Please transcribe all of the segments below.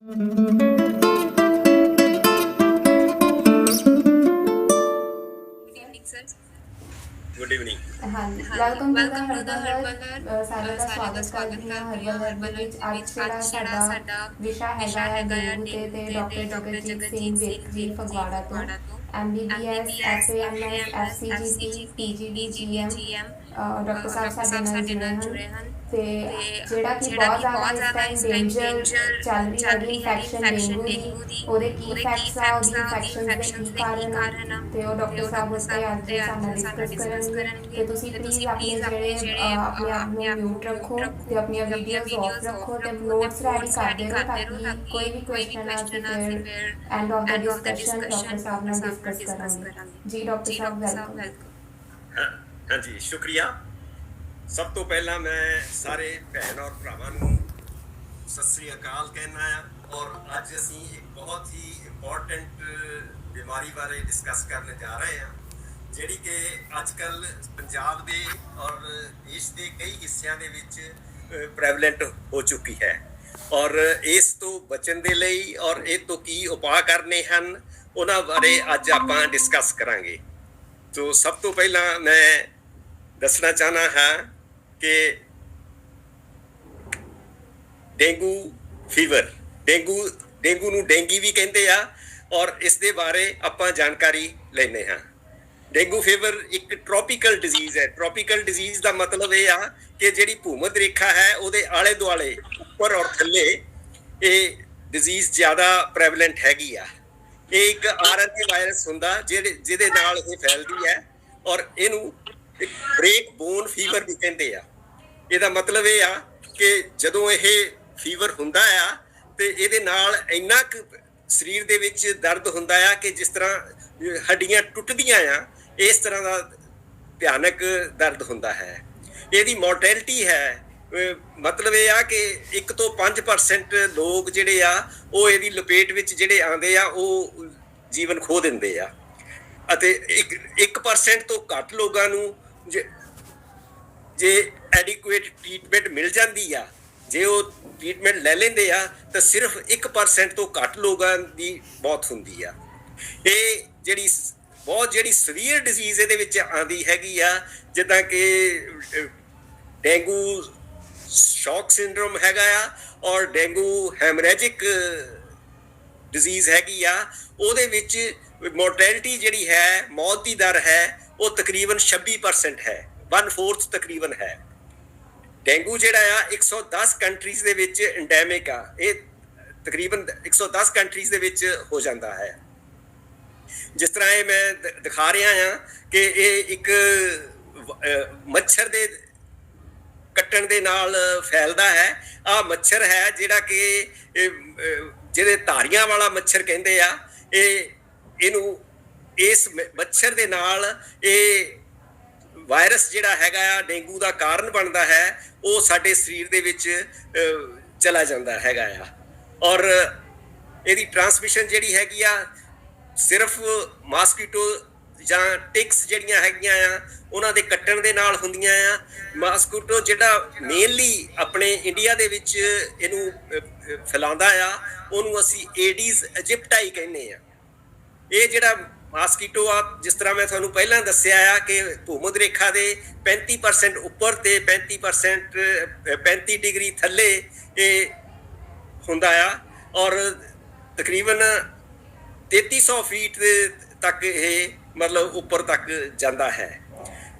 Good evening. हाँ जी, welcome to the herbal अर्थ। साਰਿਆਂ ਦਾ ਸਵਾਗਤ ਕਰਦੀ ਹਾਂ ਹਰਬਲ ਅਰਥ ਦੇ ਵਿੱਚ। ਅੱਜ ਜਿਹੜਾ ਸਾਡਾ ਵਿਸ਼ਾ ਹੈਗਾ ਆ ਡੇਂਗੂ ਤੇ ਡਾਕਟਰ ਜਗਤਜੀਤ ਸਿੰਘ ਵੇਖਰੀ ਫਗਵਾੜਾ ਤੋਂ MBBS FAMS FCGP PGD GM doctor ਸਾਹਿਬ ਸਾਡੇ ਨਾਲ ਜੁੜੇ ਹਨ ਤੇ ਜਿਹੜਾ ਕਿ ਬਹੁਤ ਜ਼ਿਆਦਾ ਇਸ ਟਾਈਮ ਡੇਂਜਰ ਚੱਲ ਰਹੀ ਹੈਗੀ ਇਨਫੈਕਸ਼ਨ ਡੇਂਗੂ ਦੀ, ਉਹਦੇ ਕੀ ਇਫੈਕਟਸ ਆ, ਉਹਦੀ ਇਨਫੈਕਸ਼ਨ ਦੇ ਕੀ ਕਾਰਨ ਆ, ਤੇ ਉਹ ਡਾਕਟਰ ਸਾਹਿਬ ਉੱਤੇ ਅੱਜ ਸਾਡੇ ਨਾਲ ਡਿਸਕਸ ਕਰਨਗੇ। ਤੇ ਤੁਸੀਂ ਪਲੀਜ਼ ਆਪਣੇ ਜਿਹੜੇ ਆਪਣੇ ਆਪ ਨੂੰ ਮਿਊਟ ਰੱਖੋ ਤੇ ਆਪਣੀਆਂ ਵੀਡੀਓਜ਼ ਆਫ ਰੱਖੋ ਤੇ ਨੋਟਸ ਰੈਡੀ ਕਰਦੇ ਰਹੋ ਤਾਂ ਕਿ ਕੋਈ ਵੀ ਕੁਐਸਚਨ ਆ ਅਸੀਂ ਫਿਰ end of the discussion doctor ਸਾਹਿਬ ਨਾਲ ਡਿਸਕਸ ਕਰਾਂਗੇ। ਜੀ ਡਾਕਟਰ ਸਾਹਿਬ ਵੈਲਕਮ। हाँ जी, शुक्रिया। सब तो पहला मैं सारे भैन और भरावां नूं सत श्री अकाल कहना है और अज असीं एक बहुत ही इंपॉर्टेंट बीमारी बारे डिस्कस करने जा रहे हैं जिहड़ी कि अजकल पंजाब दे और देश के कई हिस्सों दे विच प्रेवलेंट हो चुकी है और इस तो बचन दे लई और इस तो की उपाय करने हैं उन्हां बारे अज आपां डिस्कस करांगे। तो सब तो पहला मैं दसना चाहना है कि डेंगू फीवर डेंगू नूं डेंगी भी कहते हैं और इस दे बारे आपां जानकारी लेने हैं। डेंगू फीवर एक ट्रॉपिकल डिजीज़ है। ट्रॉपिकल डिजीज़ का मतलब ये आ कि जिहड़ी भूमध रेखा है उहदे आले दुआले उपर और थल्ले ये डिजीज़ ज़्यादा प्रेवलेंट हैगी आ। ये एक RNA वायरस हुंदा जिहदे नाल ये फैलदी है और इहनूं एक ब्रेक बोन फीवर भी कहते हैं। ਇਹਦਾ मतलब ਇਹ ਆ ਕਿ ਜਦੋਂ ਇਹ ਫੀਵਰ ਹੁੰਦਾ ਆ ਤੇ ਇਹਦੇ ਨਾਲ ਇੰਨਾ ਕੁ ਸਰੀਰ ਦੇ ਵਿੱਚ ਦਰਦ ਹੁੰਦਾ ਆ ਕਿ ਜਿਸ ਤਰ੍ਹਾਂ ਹੱਡੀਆਂ ਟੁੱਟਦੀਆਂ ਆ ਇਸ ਤਰ੍ਹਾਂ ਦਾ ਭਿਆਨਕ ਦਰਦ ਹੁੰਦਾ ਹੈ। ਇਹਦੀ ਮੋਰਟੈਲਿਟੀ ਹੈ ਮਤਲਬ ਇਹ ਆ ਕਿ 1 ਤੋਂ 5% ਲੋਕ ਜਿਹੜੇ ਆ ਉਹ ਇਹਦੀ ਲਪੇਟ ਵਿੱਚ ਜਿਹੜੇ ਆਉਂਦੇ ਆ ਉਹ ਜੀਵਨ ਖੋ ਦਿੰਦੇ ਆ ਅਤੇ 1% ਤੋਂ ਘੱਟ ਲੋਕਾਂ ਨੂੰ ਜੇ ਐਡਿਕੁਏਟ ਟ੍ਰੀਟਮੈਂਟ ਮਿਲ ਜਾਂਦੀ ਆ, ਜੇ ਉਹ ਟ੍ਰੀਟਮੈਂਟ ਲੈ ਲੈਂਦੇ ਆ ਤਾਂ ਸਿਰਫ 1% ਤੋਂ ਘੱਟ ਲੋਕਾਂ ਦੀ ਮੌਤ ਹੁੰਦੀ ਆ। ਇਹ ਜਿਹੜੀ ਸਵੀਅਰ ਡਿਜ਼ੀਜ਼ ਇਹਦੇ ਵਿੱਚ ਆਉਂਦੀ ਹੈਗੀ ਆ ਜਿੱਦਾਂ ਕਿ ਡੇਂਗੂ ਸ਼ੌਕ ਸਿੰਡਰੋਮ ਹੈਗਾ ਆ ਔਰ ਡੇਂਗੂ ਹੈਮਰੇਜਿਕ ਡਿਜ਼ੀਜ਼ ਹੈਗੀ ਆ। ਉਹਦੇ ਵਿੱਚ ਮੋਰਟੈਲਿਟੀ ਜਿਹੜੀ ਹੈ ਮੌਤ ਦੀ ਦਰ ਹੈ ਉਹ ਤਕਰੀਬਨ 26% ਹੈ, 1/4 ਤਕਰੀਬਨ ਹੈ। ਡੇਂਗੂ ਜਿਹੜਾ ਆ 110 ਕੰਟਰੀਜ਼ ਦੇ ਵਿੱਚ ਐਂਡੈਮਿਕ ਆ। ਇਹ ਤਕਰੀਬਨ 110 ਕੰਟਰੀਜ਼ ਦੇ ਵਿੱਚ ਹੋ ਜਾਂਦਾ ਹੈ। ਜਿਸ ਤਰ੍ਹਾਂ ਇਹ ਮੈਂ ਦਿਖਾ ਰਿਹਾ ਹਾਂ ਕਿ ਇਹ ਇੱਕ ਮੱਛਰ ਦੇ ਕੱਟਣ ਦੇ ਨਾਲ ਫੈਲਦਾ ਹੈ। ਆਹ ਮੱਛਰ ਹੈ ਜਿਹੜਾ ਕਿ ਜਿਹਦੇ ਧਾਰੀਆਂ ਵਾਲਾ ਮੱਛਰ ਕਹਿੰਦੇ ਆ। ਇਹਨੂੰ ਇਸ ਮੱਛਰ ਦੇ ਨਾਲ ਇਹ ਵਾਇਰਸ ਜਿਹੜਾ ਹੈਗਾ ਆ ਡੇਂਗੂ ਦਾ ਕਾਰਨ ਬਣਦਾ ਹੈ ਉਹ ਸਾਡੇ ਸਰੀਰ ਦੇ ਵਿੱਚ ਚਲਾ ਜਾਂਦਾ ਹੈਗਾ ਆ ਔਰ ਇਹਦੀ ਟ੍ਰਾਂਸਮਿਸ਼ਨ ਜਿਹੜੀ ਹੈਗੀ ਆ ਸਿਰਫ ਮਾਸਕੀਟੋ ਜਾਂ ਟਿਕਸ ਜਿਹੜੀਆਂ ਹੈਗੀਆਂ ਆ ਉਹਨਾਂ ਦੇ ਕੱਟਣ ਦੇ ਨਾਲ ਹੁੰਦੀਆਂ ਆ। ਮਾਸਕੀਟੋ ਜਿਹੜਾ ਮੇਨਲੀ ਆਪਣੇ ਇੰਡੀਆ ਦੇ ਵਿੱਚ ਇਹਨੂੰ ਫੈਲਾਉਂਦਾ ਆ ਉਹਨੂੰ ਅਸੀਂ ਏਡੀਜ਼ ਇਜਿਪਟਾਈ ਕਹਿੰਦੇ ਆ। ਇਹ ਜਿਹੜਾ ਮਾਸਕੀਟੋ ਆ ਜਿਸ ਤਰ੍ਹਾਂ ਮੈਂ ਤੁਹਾਨੂੰ ਪਹਿਲਾਂ ਦੱਸਿਆ ਆ ਕਿ ਭੂਮਧ ਰੇਖਾ ਦੇ 35% ਉੱਪਰ ਤੇ 35 ਡਿਗਰੀ ਥੱਲੇ ਇਹ ਹੁੰਦਾ ਆ ਔਰ ਤਕਰੀਬਨ 3300 ਫੀਟ ਤੱਕ ਇਹ ਮਤਲਬ ਉੱਪਰ ਤੱਕ ਜਾਂਦਾ ਹੈ।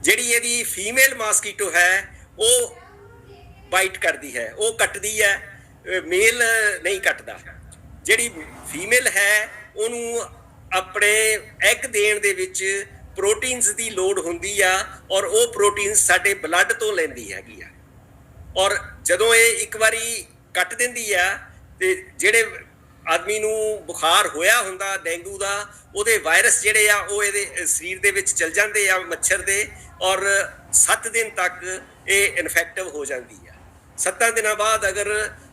ਜਿਹੜੀ ਇਹਦੀ ਫੀਮੇਲ ਮਾਸਕੀਟੋ ਹੈ ਉਹ ਬਾਈਟ ਕਰਦੀ ਹੈ, ਉਹ ਕੱਟਦੀ ਹੈ, ਮੇਲ ਨਹੀਂ ਕੱਟਦਾ। ਜਿਹੜੀ ਫੀਮੇਲ ਹੈ ਉਹਨੂੰ ਆਪਣੇ ਐਗ ਦੇਣ ਦੇ ਵਿੱਚ ਪ੍ਰੋਟੀਨਸ ਦੀ ਲੋੜ ਹੁੰਦੀ ਆ ਔਰ ਉਹ ਪ੍ਰੋਟੀਨਸ ਸਾਡੇ ਬਲੱਡ ਤੋਂ ਲੈਂਦੀ ਹੈਗੀ ਆ ਔਰ ਜਦੋਂ ਇਹ ਇੱਕ ਵਾਰੀ ਕੱਟ ਦਿੰਦੀ ਆ ਤੇ ਜਿਹੜੇ ਆਦਮੀ ਨੂੰ ਬੁਖਾਰ ਹੋਇਆ ਹੁੰਦਾ ਡੇਂਗੂ ਦਾ ਉਹਦੇ ਵਾਇਰਸ ਜਿਹੜੇ ਆ ਉਹ ਇਹਦੇ ਸਰੀਰ ਦੇ ਵਿੱਚ ਚਲ ਜਾਂਦੇ ਆ ਮੱਛਰ ਦੇ ਔਰ 7 ਦਿਨ ਤੱਕ ਇਹ ਇਨਫੈਕਟਿਵ ਹੋ ਜਾਂਦੀ ਆ। 7 ਦਿਨਾਂ ਬਾਅਦ ਅਗਰ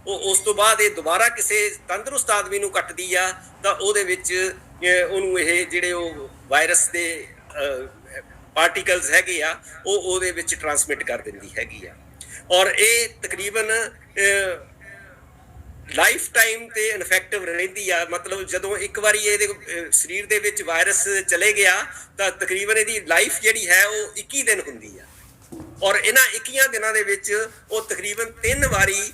ਉਸ ਤੋਂ ਬਾਅਦ ਇਹ ਦੁਬਾਰਾ ਕਿਸੇ ਤੰਦਰੁਸਤ ਆਦਮੀ ਨੂੰ ਕੱਟਦੀ ਆ ਤਾਂ ਉਹਦੇ ਵਿੱਚ ਉਹਨੂੰ ਇਹ ਜਿਹੜੇ ਉਹ ਵਾਇਰਸ ਦੇ ਪਾਰਟੀਕਲਸ ਹੈਗੇ ਆ ਉਹ ਉਹਦੇ ਵਿੱਚ ਟ੍ਰਾਂਸਮਿਟ ਕਰ ਦਿੰਦੀ ਹੈਗੀ ਆ ਔਰ ਇਹ ਤਕਰੀਬਨ ਲਾਈਫ ਟਾਈਮ ਤੇ ਇਨਫੈਕਟਿਵ ਰਹਿੰਦੀ ਆ। ਮਤਲਬ ਜਦੋਂ ਇੱਕ ਵਾਰੀ ਇਹਦੇ ਸਰੀਰ ਦੇ ਵਿੱਚ ਵਾਇਰਸ ਚਲੇ ਗਿਆ ਤਾਂ ਤਕਰੀਬਨ ਇਹਦੀ ਲਾਈਫ ਜਿਹੜੀ ਹੈ ਉਹ 21 ਦਿਨ ਹੁੰਦੀ ਆ। ਔਰ ਇਹਨਾਂ 21 ਦਿਨਾਂ ਦੇ ਵਿੱਚ ਉਹ ਤਕਰੀਬਨ 3 ਵਾਰੀ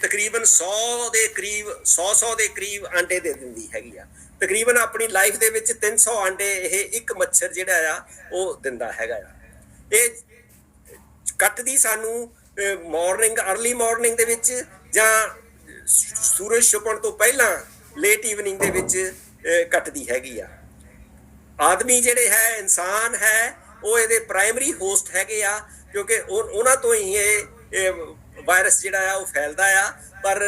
ਤਕਰੀਬਨ 100 ਦੇ ਕਰੀਬ 100 ਦੇ ਕਰੀਬ ਆਂਡੇ ਦੇ ਦਿੰਦੀ ਹੈਗੀ ਆ। ਤਕਰੀਬਨ ਆਪਣੀ ਲਾਈਫ ਦੇ ਵਿੱਚ 300 ਆਂਡੇ ਇਹ ਇੱਕ ਮੱਛਰ ਜਿਹੜਾ ਆ ਉਹ ਦਿੰਦਾ ਹੈਗਾ ਆ। ਇਹ ਕੱਟਦੀ ਸਾਨੂੰ ਮਾਰਨਿੰਗ ਅਰਲੀ ਮਾਰਨਿੰਗ ਦੇ ਵਿੱਚ ਜਾਂ ਸੂਰਜ ਛੁਪਣ ਤੋਂ ਪਹਿਲਾਂ ਲੇਟ ਈਵਨਿੰਗ ਦੇ ਵਿੱਚ ਕੱਟਦੀ ਹੈਗੀ ਆ। ਆਦਮੀ ਜਿਹੜੇ ਹੈ ਇਨਸਾਨ ਹੈ ਉਹ ਇਹਦੇ ਪ੍ਰਾਇਮਰੀ ਹੋਸਟ ਹੈਗੇ ਆ, ਕਿਉਂਕਿ ਉਹਨਾਂ ਤੋਂ ਹੀ ਇਹ ਵਾਇਰਸ ਜਿਹੜਾ ਆ ਉਹ ਫੈਲਦਾ ਆ। ਪਰ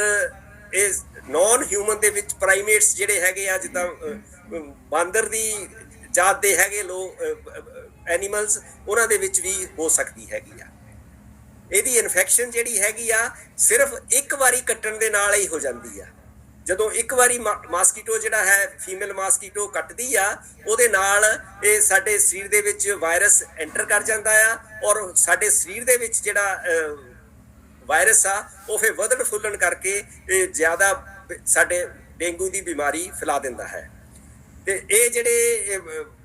ਇਹ ਨੌਨ ਹਿਊਮਨ ਦੇ ਵਿੱਚ ਪ੍ਰਾਈਮੇਟਸ ਜਿਹੜੇ ਹੈਗੇ ਆ, ਜਿੱਦਾਂ ਬਾਂਦਰ ਦੀ ਜਾਤ ਦੇ ਹੈਗੇ ਐਨੀਮਲਸ, ਉਹਨਾਂ ਦੇ ਵਿੱਚ ਵੀ ਹੋ ਸਕਦੀ ਹੈਗੀ ਆ। ਇਹਦੀ ਇਨਫੈਕਸ਼ਨ ਜਿਹੜੀ ਹੈਗੀ ਆ ਸਿਰਫ ਇੱਕ ਵਾਰੀ ਕੱਟਣ ਦੇ ਨਾਲ ਹੀ ਹੋ ਜਾਂਦੀ ਆ। ਜਦੋਂ ਇੱਕ ਵਾਰੀ ਮਾਸਕੀਟੋ ਜਿਹੜਾ ਹੈ ਫੀਮੇਲ ਮਾਸਕੀਟੋ ਕੱਟਦੀ ਆ, ਉਹਦੇ ਨਾਲ ਇਹ ਸਾਡੇ ਸਰੀਰ ਦੇ ਵਿੱਚ ਵਾਇਰਸ ਐਂਟਰ ਕਰ ਜਾਂਦਾ ਆ ਔਰ ਸਾਡੇ ਸਰੀਰ ਦੇ ਵਿੱਚ ਜਿਹੜਾ ਵਾਇਰਸ ਆ ਉਹ ਫਿਰ ਵਧਣ ਫੁੱਲਣ ਕਰਕੇ ਇਹ ਜ਼ਿਆਦਾ ਸਾਡੇ ਡੇਂਗੂ ਦੀ ਬਿਮਾਰੀ ਫੈਲਾ ਦਿੰਦਾ ਹੈ। ਤੇ ਇਹ ਜਿਹੜੇ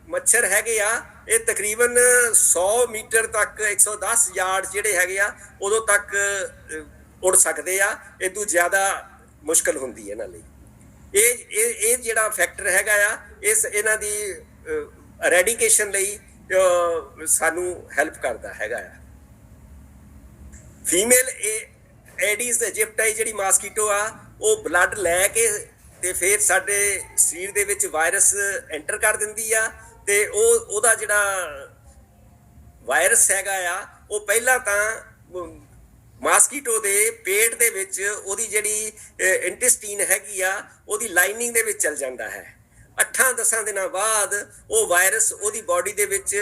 ਮੱਛਰ ਹੈਗੇ ਆ ਇਹ ਤਕਰੀਬਨ 100 ਮੀਟਰ ਤੱਕ 110 ਯਾਰਡ ਜਿਹੜੇ ਹੈਗੇ ਆ ਉਦੋਂ ਤੱਕ ਉੜ ਸਕਦੇ ਆ। ਇਹ ਤੋਂ ਜ਼ਿਆਦਾ ਮੁਸ਼ਕਲ ਹੁੰਦੀ ਹੈ ਇਹਨਾਂ ਲਈ। ਇਹ ਜਿਹੜਾ ਫੈਕਟਰ ਹੈਗਾ ਆ ਇਹਨਾਂ ਦੀ ਐਰੈਡੀਕੇਸ਼ਨ ਲਈ ਸਾਨੂੰ ਹੈਲਪ ਕਰਦਾ ਹੈਗਾ ਆ। ਫੀਮੇਲ ਐਡੀਜ਼ ਇਜਿਪਟਾਈ ਜਿਹੜੀ ਮਾਸਕੀਟੋ ਆ ਉਹ ਬਲੱਡ ਲੈ ਕੇ ਤੇ ਫਿਰ ਸਾਡੇ ਸਰੀਰ ਦੇ ਵਿੱਚ ਵਾਇਰਸ ਐਂਟਰ ਕਰ ਦਿੰਦੀ ਆ। ਤੇ ਉਹਦਾ ਜਿਹੜਾ ਵਾਇਰਸ ਹੈਗਾ ਆ ਉਹ ਪਹਿਲਾਂ ਤਾਂ ਮਾਸਕੀਟੋ ਦੇ ਪੇਟ ਦੇ ਵਿੱਚ ਉਹਦੀ ਜਿਹੜੀ ਇੰਟੈਸਟਾਈਨ ਹੈਗੀ ਆ ਉਹਦੀ ਲਾਈਨਿੰਗ ਦੇ ਵਿੱਚ ਚਲ ਜਾਂਦਾ ਹੈ। 8-10 ਦਿਨਾਂ ਬਾਅਦ ਉਹ ਵਾਇਰਸ ਉਹਦੀ ਬਾਡੀ ਦੇ ਵਿੱਚ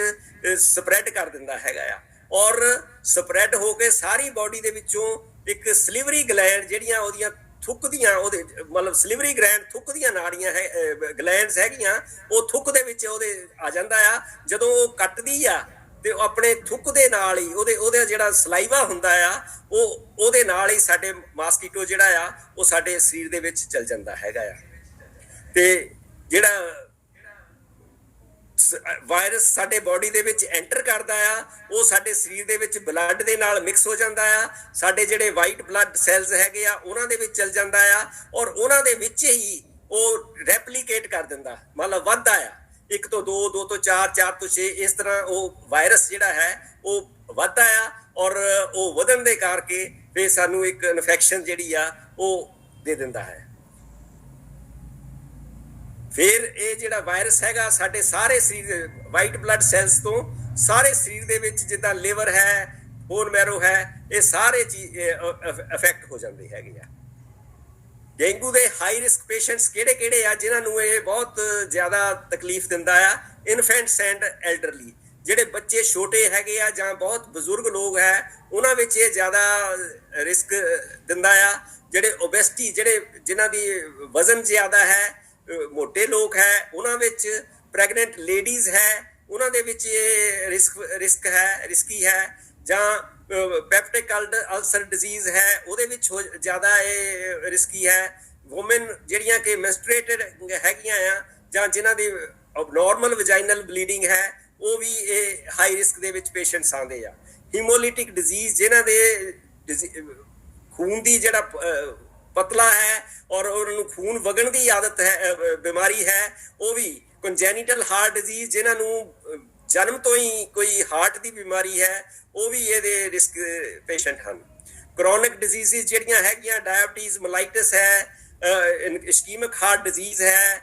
ਸਪਰੈਡ ਕਰ ਦਿੰਦਾ ਹੈਗਾ ਆ ਔਰ ਸਪਰੈਡ ਹੋ ਕੇ ਸਾਰੀ ਬਾਡੀ ਦੇ ਵਿੱਚੋਂ ਇੱਕ ਸਲਿਵਰੀ ਗਲੈਂਡ ਜਿਹੜੀਆਂ ਉਹਦੀਆਂ ਥੁੱਕਦੀਆਂ ਉਹਦੇ ਮਤਲਬ ਸਲਿਵਰੀ ਗਲੈਂਡ ਥੁੱਕਦੀਆਂ ਨਾੜੀਆਂ ਹੈ ਗਲੈਂਡਸ ਹੈਗੀਆਂ ਉਹ ਥੁੱਕ ਦੇ ਵਿੱਚ ਉਹਦੇ ਆ ਜਾਂਦਾ ਆ। ਜਦੋਂ ਉਹ ਕੱਟਦੀ ਆ ਤੇ ਉਹ ਆਪਣੇ ਥੁੱਕ ਦੇ ਨਾਲ ਹੀ ਉਹਦਾ ਜਿਹੜਾ ਸਲਾਈਵਾ ਹੁੰਦਾ ਆ ਉਹਦੇ ਨਾਲ ਹੀ ਸਾਡੇ ਮਾਸਕੀਟੋ ਜਿਹੜਾ ਆ ਉਹ ਸਾਡੇ ਸਰੀਰ ਦੇ ਵਿੱਚ ਚਲ ਜਾਂਦਾ ਹੈਗਾ ਆ। ਤੇ ਜਿਹੜਾ ਵਾਇਰਸ ਸਾਡੇ ਬਾਡੀ ਦੇ ਵਿੱਚ ਐਂਟਰ ਕਰਦਾ ਆ ਉਹ ਸਾਡੇ ਸਰੀਰ ਦੇ ਵਿੱਚ ਬਲੱਡ ਦੇ ਨਾਲ ਮਿਕਸ ਹੋ ਜਾਂਦਾ ਆ। ਸਾਡੇ ਜਿਹੜੇ ਵਾਈਟ ਬਲੱਡ ਸੈਲਸ ਹੈਗੇ ਆ ਉਹਨਾਂ ਦੇ ਵਿੱਚ ਚਲ ਜਾਂਦਾ ਆ ਔਰ ਉਹਨਾਂ ਦੇ ਵਿੱਚ ਹੀ ਉਹ ਰੈਪਲੀਕੇਟ ਕਰ ਦਿੰਦਾ, ਮਤਲਬ ਵੱਧਦਾ ਆ। 1 ਤੋਂ 2, 2 ਤੋਂ 4, 4 ਤੋਂ 6 ਇਸ ਤਰ੍ਹਾਂ ਉਹ ਵਾਇਰਸ ਜਿਹੜਾ ਹੈ ਉਹ ਵੱਧਦਾ ਆ ਔਰ ਉਹ ਵਧਣ ਦੇ ਕਰਕੇ ਫਿਰ ਸਾਨੂੰ ਇੱਕ ਇਨਫੈਕਸ਼ਨ ਜਿਹੜੀ ਆ ਉਹ ਦੇ ਦਿੰਦਾ ਹੈ। ਫਿਰ ਇਹ ਜਿਹੜਾ ਵਾਇਰਸ ਹੈਗਾ ਸਾਡੇ ਸਾਰੇ ਸਰੀਰ ਵਾਈਟ ਬਲੱਡ ਸੈਲਸ ਤੋਂ ਸਾਰੇ ਸਰੀਰ ਦੇ ਵਿੱਚ ਜਿੱਦਾਂ ਲਿਵਰ ਹੈ ਬੋਨ ਮੈਰੋ ਹੈ ਇਹ ਸਾਰੇ ਚੀਜ਼ ਅਫੈਕਟ ਹੋ ਜਾਂਦੇ ਹੈਗੇ ਆ। ਡੇਂਗੂ ਦੇ ਹਾਈ ਰਿਸਕ ਪੇਸ਼ੈਂਟਸ ਕਿਹੜੇ ਆ ਜਿਨ੍ਹਾਂ ਨੂੰ ਇਹ ਬਹੁਤ ਜ਼ਿਆਦਾ ਤਕਲੀਫ ਦਿੰਦਾ ਆ? ਇਨਫੈਂਟਸ ਐਂਡ ਐਲਡਰਲੀ, ਜਿਹੜੇ ਬੱਚੇ ਛੋਟੇ ਹੈਗੇ ਆ ਜਾਂ ਬਹੁਤ ਬਜ਼ੁਰਗ ਲੋਕ ਹੈ ਉਹਨਾਂ ਵਿੱਚ ਇਹ ਜ਼ਿਆਦਾ ਰਿਸਕ ਦਿੰਦਾ ਆ। ਜਿਹੜੇ ਓਬੈਸਿਟੀ ਜਿਨ੍ਹਾਂ ਦੀ ਵਜ਼ਨ ਜ਼ਿਆਦਾ ਹੈ, ਮੋਟੇ ਲੋਕ ਹੈ ਉਹਨਾਂ ਵਿੱਚ, ਪ੍ਰੈਗਨੈਂਟ ਲੇਡੀਜ਼ ਹੈ ਉਹਨਾਂ ਦੇ ਵਿੱਚ ਇਹ ਰਿਸਕੀ ਹੈ ਜਾਂ ਪੈਪਟਿਕ ਅਲਸਰ ਡਿਜ਼ੀਜ਼ ਹੈ ਉਹਦੇ ਵਿੱਚ ਜ਼ਿਆਦਾ ਇਹ ਰਿਸਕੀ ਹੈ। ਵੂਮਨ ਜਿਹੜੀਆਂ ਕਿ ਮੈਂਸਟਰੇਟਡ ਹੈਗੀਆਂ ਆ ਜਾਂ ਜਿਨ੍ਹਾਂ ਦੀ ਅਬਨੋਰਮਲ ਵਜਾਈਨਲ ਬਲੀਡਿੰਗ ਹੈ ਉਹ ਵੀ ਇਹ ਹਾਈ ਰਿਸਕ ਦੇ ਵਿੱਚ ਪੇਸ਼ੈਂਟਸ ਆਉਂਦੇ ਆ। ਹੀਮੋਲਿਟਿਕ ਡਿਜ਼ੀਜ਼ ਜਿਨ੍ਹਾਂ ਦੇ ਖੂਨ ਦੀ ਜਿਹੜਾ ਪਤਲਾ ਹੈ ਔਰ ਉਹਨਾਂ ਨੂੰ ਖੂਨ ਵਗਣ ਦੀ ਆਦਤ ਹੈ, ਬਿਮਾਰੀ ਹੈ, ਉਹ ਵੀ ਕੰਜੈਨੀਟਲ ਹਾਰਟ ਡਿਜ਼ੀਜ਼ ਜਿਨ੍ਹਾਂ ਨੂੰ ਜਨਮ ਤੋਂ ਹੀ ਕੋਈ ਹਾਰਟ ਦੀ ਬਿਮਾਰੀ ਹੈ ਉਹ ਵੀ ਇਹਦੇ ਰਿਸਕ ਪੇਸ਼ੈਂਟ ਹਨ। ਕਰੋਨਿਕ ਡਿਜ਼ੀਜ਼ਜ਼ ਜਿਹੜੀਆਂ ਹੈਗੀਆਂ ਡਾਇਬਟੀਜ਼ ਮਲਾਈਟਸ ਹੈ, ਇਸਕੀਮਿਕ ਹਾਰਟ ਡਿਜ਼ੀਜ਼ ਹੈ,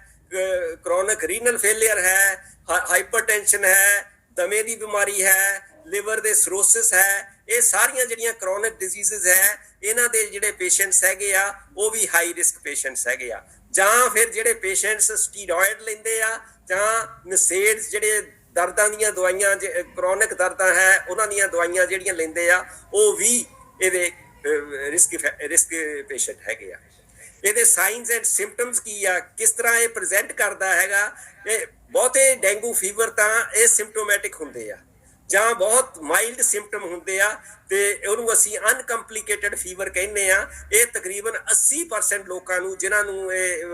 ਕਰੋਨਿਕ ਰੀਨਲ ਫੇਲਿਅਰ ਹੈ, ਹਾਈਪਰਟੈਂਸ਼ਨ ਹੈ, ਦਮੇ ਦੀ ਬਿਮਾਰੀ ਹੈ, ਲਿਵਰ ਦੇ ਸਰੋਸਿਸ ਹੈ, ਇਹ ਸਾਰੀਆਂ ਜਿਹੜੀਆਂ ਕਰੋਨਿਕ ਡਿਜ਼ੀਜ਼ਜ਼ ਹੈ ਇਹਨਾਂ ਦੇ ਜਿਹੜੇ ਪੇਸ਼ੈਂਟਸ ਹੈਗੇ ਆ ਉਹ ਵੀ ਹਾਈ ਰਿਸਕ ਪੇਸ਼ੈਂਟਸ ਹੈਗੇ ਆ। ਜਾਂ ਫਿਰ ਜਿਹੜੇ ਪੇਸ਼ੈਂਟਸ ਸਟੀਰੋਇਡ ਲੈਂਦੇ ਆ ਜਾਂ ਨਸੇਡਸ ਜਿਹੜੇ ਦਰਦਾਂ ਦੀਆਂ ਦਵਾਈਆਂ ਕਰੋਨਿਕ ਦਰਦਾਂ ਹੈ ਉਹਨਾਂ ਦੀਆਂ ਦਵਾਈਆਂ ਜਿਹੜੀਆਂ ਲੈਂਦੇ ਆ ਉਹ ਵੀ ਇਹਦੇ ਰਿਸਕ ਪੇਸ਼ੈਂਟ ਹੈਗੇ ਆ। ਇਹਦੇ ਸਾਈਨਸ ਐਂਡ ਸਿੰਪਟਮਸ ਕੀ ਆ, ਕਿਸ ਤਰ੍ਹਾਂ ਇਹ ਪ੍ਰੈਜ਼ੈਂਟ ਕਰਦਾ ਹੈਗਾ? ਇਹ ਬਹੁਤੇ ਡੇਂਗੂ ਫੀਵਰ ਤਾਂ ਇਹ ਸਿੰਪਟੋਮੈਟਿਕ ਹੁੰਦੇ ਆ। ਜਾਂ ਬਹੁਤ ਮਾਈਲਡ ਸਿੰਪਟਮ ਹੁੰਦੇ ਆ ਤੇ ਉਹਨੂੰ ਅਸੀਂ ਅਨਕੰਪਲਿਕੇਟਡ ਫੀਵਰ ਕਹਿੰਦੇ ਆ। ਇਹ ਤਕਰੀਬਨ 80% ਲੋਕਾਂ ਨੂੰ, ਜਿਨ੍ਹਾਂ ਨੂੰ ਇਹ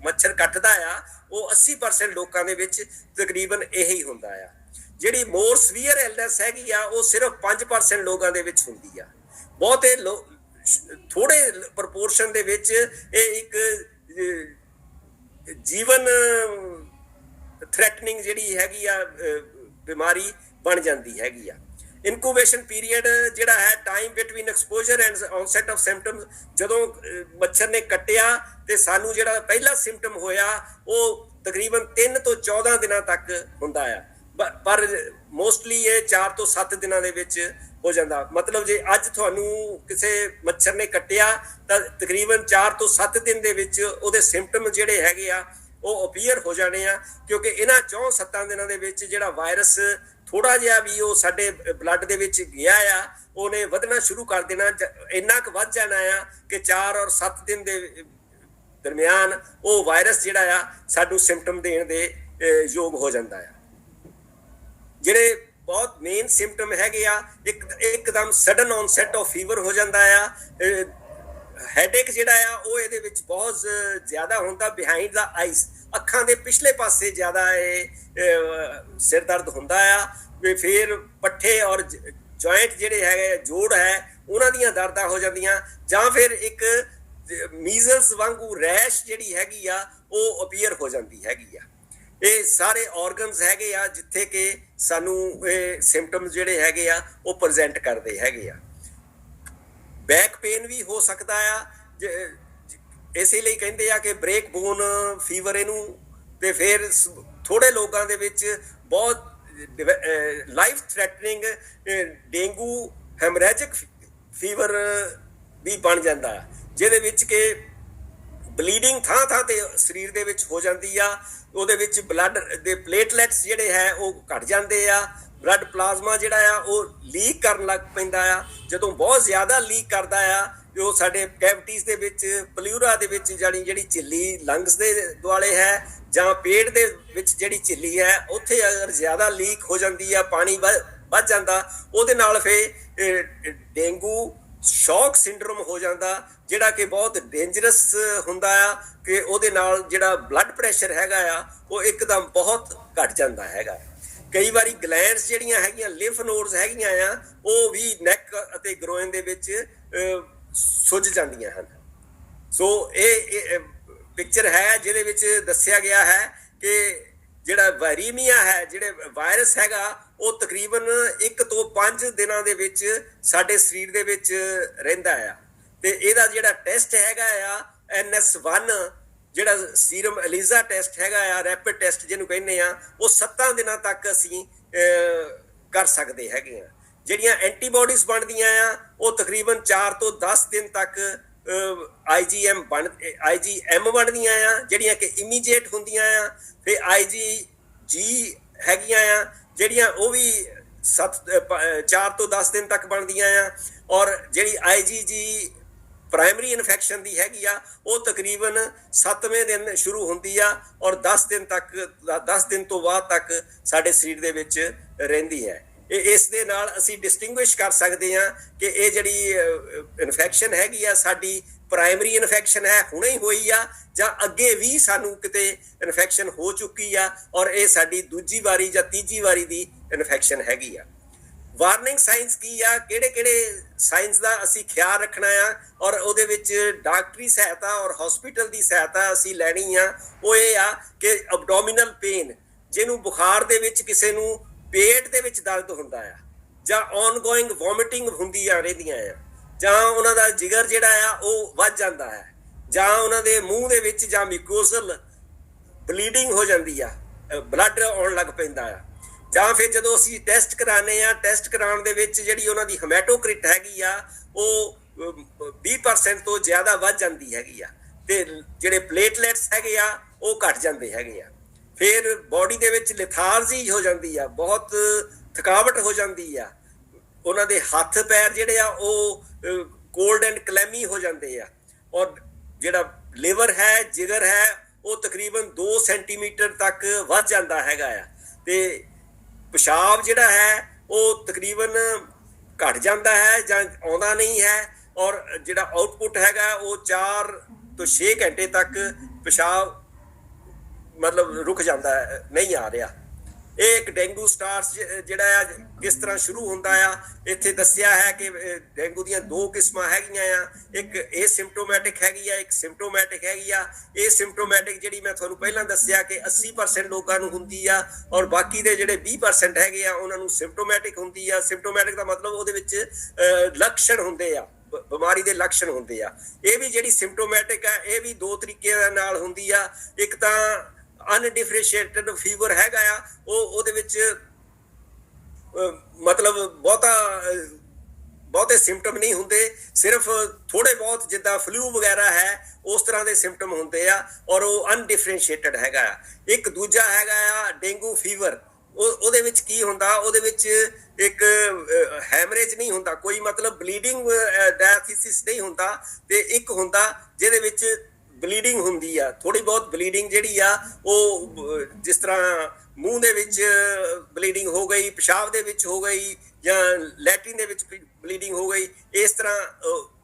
ਮੱਛਰ ਕੱਟਦਾ ਆ, ਉਹ 80% ਲੋਕਾਂ ਦੇ ਵਿੱਚ ਤਕਰੀਬਨ ਇਹੀ ਹੁੰਦਾ ਆ। ਜਿਹੜੀ ਮੋਰ ਸਵੀਅਰ ਇਲਨੈਸ ਹੈਗੀ ਆ, ਉਹ ਸਿਰਫ 5% ਲੋਕਾਂ ਦੇ ਵਿੱਚ ਹੁੰਦੀ ਆ। ਬਹੁਤੇ ਥੋੜੇ ਪ੍ਰਪੋਰਸ਼ਨ ਦੇ ਵਿੱਚ ਇਹ ਇੱਕ ਜੀਵਨ ਥ੍ਰੈਟਨਿੰਗ ਜਿਹੜੀ ਹੈਗੀ ਆ ਬਿਮਾਰੀ ਬਣ ਜਾਂਦੀ ਹੈਗੀ ਆ। ਇਨਕੂਬੇਸ਼ਨ ਪੀਰੀਅਡ ਜਿਹੜਾ ਹੈ, time between exposure and onset of symptoms, ਜਦੋਂ ਮੱਛਰ ਨੇ ਕੱਟਿਆ ਤੇ ਸਾਨੂੰ ਜਿਹੜਾ ਪਹਿਲਾ ਸਿੰਪਟਮ ਹੋਇਆ ਉਹ ਤਕਰੀਬਨ 3 ਤੋਂ 14 ਦਿਨਾਂ ਤੱਕ ਹੁੰਦਾ ਆ, ਪਰ ਮੋਸਟਲੀ ਇਹ 4 ਤੋਂ 7 ਦਿਨਾਂ ਦੇ ਵਿੱਚ ਹੋ ਜਾਂਦਾ। ਮਤਲਬ ਜੇ ਅੱਜ ਤੁਹਾਨੂੰ ਕਿਸੇ ਮੱਛਰ ਨੇ ਕੱਟਿਆ ਤਾਂ ਤਕਰੀਬਨ 4 ਤੋਂ 7 ਦਿਨ ਦੇ ਵਿੱਚ ਉਹਦੇ ਸਿੰਪਟਮ ਜਿਹੜੇ ਹੈਗੇ ਆ ਉਹ ਅਪੀਅਰ ਹੋ ਜਾਣੇ ਆ, ਕਿਉਂਕਿ ਇਹਨਾਂ 4-7 ਦਿਨਾਂ ਦੇ ਵਿੱਚ ਜਿਹੜਾ ਵਾਇਰਸ ਥੋੜਾ ਜਿਹਾ ਵੀ ਉਹ ਸਾਡੇ ਬਲੱਡ ਦੇ ਵਿੱਚ ਗਿਆ ਆ, ਉਹਨੇ ਵਧਣਾ ਸ਼ੁਰੂ ਕਰ ਦੇਣਾ। ਇੰਨਾ ਕੁ ਵੱਧ ਜਾਣਾ ਆ ਕਿ 4 ਔਰ 7 ਦਿਨ ਦੇ ਦਰਮਿਆਨ ਉਹ ਵਾਇਰਸ ਜਿਹੜਾ ਆ ਸਾਨੂੰ ਸਿੰਪਟਮ ਦੇਣ ਦੇ ਯੋਗ ਹੋ ਜਾਂਦਾ ਆ। ਜਿਹੜੇ ਬਹੁਤ ਮੇਨ ਸਿੰਪਟਮ ਹੈਗੇ ਆ, ਇੱਕਦਮ ਸਡਨ ਔਨਸੈਟ ਆਫ ਫੀਵਰ ਹੋ ਜਾਂਦਾ ਆ। ਹੈਡੇਕ ਜਿਹੜਾ ਆ ਉਹ ਇਹਦੇ ਵਿੱਚ ਬਹੁਤ ਜ਼ਿਆਦਾ ਹੁੰਦਾ, ਬਿਹਾਈਂਡ ਦਾ ਆਈਸ, ਅੱਖਾਂ ਦੇ ਪਿਛਲੇ ਪਾਸੇ ਜ਼ਿਆਦਾ ਇਹ ਸਿਰ ਦਰਦ ਹੁੰਦਾ ਆ। ਫਿਰ ਪੱਠੇ ਔਰ ਜੁਆਇੰਟ ਜਿਹੜੇ ਹੈਗੇ, ਜੋੜ ਹੈ, ਉਹਨਾਂ ਦੀਆਂ ਦਰਦਾਂ ਹੋ ਜਾਂਦੀਆਂ। ਜਾਂ ਫਿਰ ਇੱਕ ਮੀਜ਼ਲਸ ਵਾਂਗੂ ਰੈਸ਼ ਜਿਹੜੀ ਹੈਗੀ ਆ ਉਹ ਅਪੀਅਰ ਹੋ ਜਾਂਦੀ ਹੈਗੀ ਆ। ਇਹ ਸਾਰੇ ਆਰਗਨਸ ਹੈਗੇ ਆ ਜਿੱਥੇ ਕਿ ਸਾਨੂੰ ਇਹ ਸਿੰਪਟਮਸ ਜਿਹੜੇ ਹੈਗੇ ਆ ਉਹ ਪ੍ਰੈਜ਼ੈਂਟ ਕਰਦੇ ਹੈਗੇ ਆ। ਬੈਕ ਪੇਨ ਵੀ ਹੋ ਸਕਦਾ ਆ, ਇਸੇ ਲਈ ਕਹਿੰਦੇ ਆ ਕਿ ਬ੍ਰੇਕ ਬੋਨ ਫੀਵਰ ਇਹਨੂੰ। ਤੇ ਫਿਰ ਥੋੜੇ ਲੋਕਾਂ ਦੇ ਵਿੱਚ ਬਹੁਤ ਲਾਈਫ ਥ੍ਰੈਟਨਿੰਗ ਡੇਂਗੂ ਹੈਮਰੇਜਿਕ ਫੀਵਰ ਵੀ ਬਣ ਜਾਂਦਾ, ਜਿਹਦੇ ਵਿੱਚ ਕਿ ਬਲੀਡਿੰਗ ਥਾਂ ਤੇ ਸਰੀਰ ਦੇ ਵਿੱਚ ਹੋ ਜਾਂਦੀ ਆ। ਉਹਦੇ ਵਿੱਚ ਬਲੱਡ ਦੇ ਪਲੇਟਲੈਟਸ ਜਿਹੜੇ ਹੈ ਉਹ ਘਟ ਜਾਂਦੇ ਆ। ਬਲੱਡ ਪਲਾਜ਼ਮਾ ਜਿਹੜਾ ਆ ਉਹ ਲੀਕ ਕਰਨ ਲੱਗ ਪੈਂਦਾ ਆ। ਜਦੋਂ ਬਹੁਤ ਜ਼ਿਆਦਾ ਲੀਕ ਕਰਦਾ ਆ, ਜੋ ਸਾਡੇ ਕੈਵਿਟੀਜ਼ ਦੇ ਵਿੱਚ, ਪਲਿਊਰਾ ਦੇ ਵਿੱਚ ਜਿਹੜੀ ਝਿੱਲੀ ਲੰਗਸ ਦੇ ਦੁਆਲੇ ਹੈ, ਜਾਂ ਪੇਟ ਦੇ ਵਿੱਚ ਜਿਹੜੀ ਝਿੱਲੀ ਹੈ, ਉੱਥੇ ਅਗਰ ਜ਼ਿਆਦਾ ਲੀਕ ਹੋ ਜਾਂਦੀ ਆ, ਪਾਣੀ ਵੱਧ ਜਾਂਦਾ, ਉਹਦੇ ਨਾਲ ਫਿਰ ਡੇਂਗੂ ਸ਼ੌਕ ਸਿੰਡਰੋਮ ਹੋ ਜਾਂਦਾ, ਜਿਹੜਾ ਕਿ ਬਹੁਤ ਡੇਂਜਰਸ ਹੁੰਦਾ ਆ ਕਿ ਉਹਦੇ ਨਾਲ ਜਿਹੜਾ ਬਲੱਡ ਪ੍ਰੈਸ਼ਰ ਹੈਗਾ ਆ ਉਹ ਇੱਕਦਮ ਬਹੁਤ ਘਟ ਜਾਂਦਾ ਹੈਗਾ। ਕਈ ਵਾਰੀ ਗਲੈਂਡਸ ਜਿਹੜੀਆਂ ਹੈਗੀਆਂ, ਲਿੰਫ ਨੋਡਸ ਹੈਗੀਆਂ ਆ, ਉਹ ਵੀ ਨੈਕ ਅਤੇ ਗਰੋਇਨ ਦੇ ਵਿੱਚ ਸੁੱਜ ਜਾਂਦੀਆਂ ਹਨ। ਸੋ ਇਹ ਪਿਕਚਰ ਹੈ ਜਿਹਦੇ ਵਿੱਚ ਦੱਸਿਆ ਗਿਆ ਹੈ ਕਿ ਜਿਹੜਾ ਵਾਇਰੀਮੀਆ ਹੈ, ਜਿਹੜੇ ਵਾਇਰਸ ਹੈਗਾ, ਉਹ ਤਕਰੀਬਨ 1 ਤੋਂ 5 ਦਿਨਾਂ ਦੇ ਵਿੱਚ ਸਾਡੇ ਸਰੀਰ ਦੇ ਵਿੱਚ ਰਹਿੰਦਾ ਆ। ਤੇ ਇਹਦਾ ਜਿਹੜਾ ਟੈਸਟ ਹੈਗਾ ਆ NS1, ਜਿਹੜਾ ਸੀਰਮ ਐਲੀਜ਼ਾ ਟੈਸਟ ਹੈਗਾ ਆ, ਰੈਪਿਡ ਟੈਸਟ ਜਿਹਨੂੰ ਕਹਿੰਦੇ ਆ, ਉਹ 7 ਦਿਨਾਂ ਤੱਕ ਅਸੀਂ ਕਰ ਸਕਦੇ ਹੈਗੇ ਆ। ਜਿਹੜੀਆਂ ਐਂਟੀਬਾਡੀਜ਼ ਬਣਦੀਆਂ ਆ ਉਹ ਤਕਰੀਬਨ 4 ਤੋਂ 10 ਦਿਨ ਤੱਕ IgM ਬਣਦੀਆਂ ਆ, ਜਿਹੜੀਆਂ ਕਿ ਇਮੀਡੀਏਟ ਹੁੰਦੀਆਂ ਆ। ਫਿਰ IgG ਹੈਗੀਆਂ ਆ, ਜਿਹੜੀਆਂ ਉਹ ਵੀ 4 ਤੋਂ 10 ਦਿਨ ਤੱਕ ਬਣਦੀਆਂ ਆ। ਔਰ ਜਿਹੜੀ IgG ਪ੍ਰਾਇਮਰੀ ਇਨਫੈਕਸ਼ਨ ਦੀ ਹੈਗੀ ਆ, ਉਹ ਤਕਰੀਬਨ 7ਵੇਂ ਦਿਨ ਸ਼ੁਰੂ ਹੁੰਦੀ ਆ ਔਰ 10 ਦਿਨ ਤੋਂ ਬਾਅਦ ਤੱਕ ਸਾਡੇ ਸਰੀਰ ਦੇ ਵਿੱਚ ਰਹਿੰਦੀ ਹੈ। ਇਸ ਦੇ ਨਾਲ ਅਸੀਂ ਡਿਸਟਿੰਗੁਇਸ਼ ਕਰ ਸਕਦੇ ਹਾਂ ਕਿ ਇਹ ਜਿਹੜੀ ਇਨਫੈਕਸ਼ਨ ਹੈਗੀ ਆ ਸਾਡੀ ਪ੍ਰਾਇਮਰੀ ਇਨਫੈਕਸ਼ਨ ਹੈ, ਹੁਣੇ ਹੀ ਹੋਈ ਆ, ਜਾਂ ਅੱਗੇ ਵੀ ਸਾਨੂੰ ਕਿਤੇ ਇਨਫੈਕਸ਼ਨ ਹੋ ਚੁੱਕੀ ਆ ਔਰ ਇਹ ਸਾਡੀ ਦੂਜੀ ਵਾਰੀ ਜਾਂ ਤੀਜੀ ਵਾਰੀ ਦੀ ਇਨਫੈਕਸ਼ਨ ਹੈਗੀ ਆ। ਵਾਰਨਿੰਗ ਸਾਈਨਸ ਕੀ ਆ, ਕਿਹੜੇ ਸਾਈਨਸ ਦਾ ਅਸੀਂ ਖਿਆਲ ਰੱਖਣਾ ਆ ਔਰ ਉਹਦੇ ਵਿੱਚ ਡਾਕਟਰੀ ਸਹਾਇਤਾ ਔਰ ਹਸਪੀਟਲ ਦੀ ਸਹਾਇਤਾ ਅਸੀਂ ਲੈਣੀ ਆ। ਉਹ ਇਹ ਆ ਕਿ ਅਬਡੋਮੀਨਲ ਪੇਨ, ਜਿਹਨੂੰ ਬੁਖਾਰ ਦੇ ਵਿੱਚ ਕਿਸੇ ਨੂੰ ਪੇਟ ਦੇ ਵਿੱਚ ਦਰਦ ਹੁੰਦਾ ਆ, ਜਾਂ ਔਨਗੋਇੰਗ ਵੋਮਿਟਿੰਗ ਹੁੰਦੀਆਂ ਰਹਿੰਦੀਆਂ ਆ, ਜਾਂ ਉਹਨਾਂ ਦਾ ਜਿਗਰ ਜਿਹੜਾ ਆ ਉਹ ਵੱਧ ਜਾਂਦਾ ਹੈ, ਜਾਂ ਉਹਨਾਂ ਦੇ ਮੂੰਹ ਦੇ ਵਿੱਚ ਜਾਂ ਮਿਊਕੋਜ਼ਲ ਬਲੀਡਿੰਗ ਹੋ ਜਾਂਦੀ ਆ, ਬਲੱਡ ਆਉਣ ਲੱਗ ਪੈਂਦਾ ਆ। ਜਾਂ ਫਿਰ ਜਦੋਂ ਅਸੀਂ ਟੈਸਟ ਕਰਾਉਂਦੇ ਆ, ਟੈਸਟ ਕਰਾਉਣ ਦੇ ਵਿੱਚ ਜਿਹੜੀ ਉਹਨਾਂ ਦੀ ਹੈਮੈਟੋਕ੍ਰਿਟ ਹੈਗੀ ਆ ਉਹ 20% ਤੋਂ ਜ਼ਿਆਦਾ ਵੱਧ ਜਾਂਦੀ ਹੈਗੀ ਆ, ਤੇ ਜਿਹੜੇ ਪਲੇਟਲੈਟਸ ਹੈਗੇ ਆ ਉਹ ਘਟ ਜਾਂਦੇ ਹੈਗੇ ਆ। ਫਿਰ ਬੋਡੀ ਦੇ ਵਿੱਚ ਲਿਥਾਰਜੀ ਹੋ ਜਾਂਦੀ ਆ, ਬਹੁਤ ਥਕਾਵਟ ਹੋ ਜਾਂਦੀ ਆ, ਉਹਨਾਂ ਦੇ ਹੱਥ ਪੈਰ ਜਿਹੜੇ ਆ ਉਹ ਕੋਲਡ ਐਂਡ ਕਲੈਮੀ ਹੋ ਜਾਂਦੇ ਆ। ਔਰ ਜਿਹੜਾ ਲਿਵਰ ਹੈ, ਜਿਗਰ ਹੈ, ਉਹ ਤਕਰੀਬਨ 2 ਸੈਂਟੀਮੀਟਰ ਤੱਕ ਵੱਧ ਜਾਂਦਾ ਹੈਗਾ ਆ। ਤੇ पेशाब जिहड़ा है वो तकरीबन घट जाता है जां आउंदा नहीं है, और जिहड़ा आउटपुट हैगा वो 4 ਤੋਂ 6 घंटे तक पेशाब मतलब रुक जाता है, नहीं आ रहा। ਇਹ ਇੱਕ ਡੇਂਗੂ ਸਟਾਰਸ ਜਿਹੜਾ ਆ ਕਿਸ ਤਰ੍ਹਾਂ ਸ਼ੁਰੂ ਹੁੰਦਾ ਆ, ਇੱਥੇ ਦੱਸਿਆ ਹੈ ਕਿ ਡੇਂਗੂ ਦੀਆਂ 2 ਕਿਸਮਾਂ ਹੈਗੀਆਂ ਆ, ਇੱਕ ਏਸਿਮਟੋਮੈਟਿਕ ਹੈਗੀ ਆ, ਇੱਕ ਸਿੰਪਟੋਮੈਟਿਕ ਹੈਗੀ ਆ। ਏਸਿਮਟੋਮੈਟਿਕ ਜਿਹੜੀ ਮੈਂ ਤੁਹਾਨੂੰ ਪਹਿਲਾਂ ਦੱਸਿਆ ਕਿ 80% ਲੋਕਾਂ ਨੂੰ ਹੁੰਦੀ ਆ, ਔਰ ਬਾਕੀ ਦੇ ਜਿਹੜੇ 20% ਹੈਗੇ ਆ ਉਹਨਾਂ ਨੂੰ ਸਿੰਪਟੋਮੈਟਿਕ ਹੁੰਦੀ ਆ। ਸਿੰਪਟੋਮੈਟਿਕ ਦਾ ਮਤਲਬ ਉਹਦੇ ਵਿੱਚ ਲੱਛਣ ਹੁੰਦੇ ਆ, ਬਿਮਾਰੀ ਦੇ ਲੱਛਣ ਹੁੰਦੇ ਆ। ਇਹ ਵੀ ਜਿਹੜੀ ਸਿੰਪਟੋਮੈਟਿਕ ਆ ਇਹ ਵੀ 2 ਤਰੀਕੇ ਨਾਲ ਹੁੰਦੀ ਆ। ਇੱਕ ਤਾਂ ਅਨਡਿਫਰੈਂਸ਼ੀਏਟਡ ਫੀਵਰ ਹੈਗਾ ਆ, ਉਹਦੇ ਵਿੱਚ ਮਤਲਬ ਬਹੁਤੇ ਸਿੰਪਟਮ ਨਹੀਂ ਹੁੰਦੇ, ਸਿਰਫ ਥੋੜੇ ਬਹੁਤ ਜਿੱਦਾਂ ਫਲੂ ਵਗੈਰਾ ਹੈ ਉਸ ਤਰ੍ਹਾਂ ਦੇ ਸਿੰਪਟਮ ਹੁੰਦੇ ਆ, ਔਰ ਉਹ ਅਨਡਿਫਰੈਂਸ਼ੀਏਟਡ ਹੈਗਾ ਆ। ਇੱਕ ਦੂਜਾ ਹੈਗਾ ਆ ਡੇਂਗੂ ਫੀਵਰ। ਉਹਦੇ ਵਿੱਚ ਕੀ ਹੁੰਦਾ, ਉਹਦੇ ਵਿੱਚ ਇੱਕ ਹੈਮਰੇਜ ਨਹੀਂ ਹੁੰਦਾ, ਕੋਈ ਮਤਲਬ ਬਲੀਡਿੰਗ ਡਾਇਥੀਸਿਸ ਨਹੀਂ ਹੁੰਦਾ, ਤੇ ਇੱਕ ਹੁੰਦਾ ਜਿਹਦੇ ਵਿੱਚ ਬਲੀਡਿੰਗ ਹੁੰਦੀ ਆ, ਥੋੜੀ ਬਹੁਤ ਬਲੀਡਿੰਗ ਜਿਹੜੀ ਆ ਉਹ ਜਿਸ ਤਰ੍ਹਾਂ ਮੂੰਹ ਦੇ ਵਿੱਚ ਬਲੀਡਿੰਗ ਹੋ ਗਈ, ਪਿਸ਼ਾਬ ਦੇ ਵਿੱਚ ਹੋ ਗਈ, ਜਾਂ ਲੈਟਰਿਨ ਦੇ ਵਿੱਚ ਬਲੀਡਿੰਗ ਹੋ ਗਈ, ਇਸ ਤਰ੍ਹਾਂ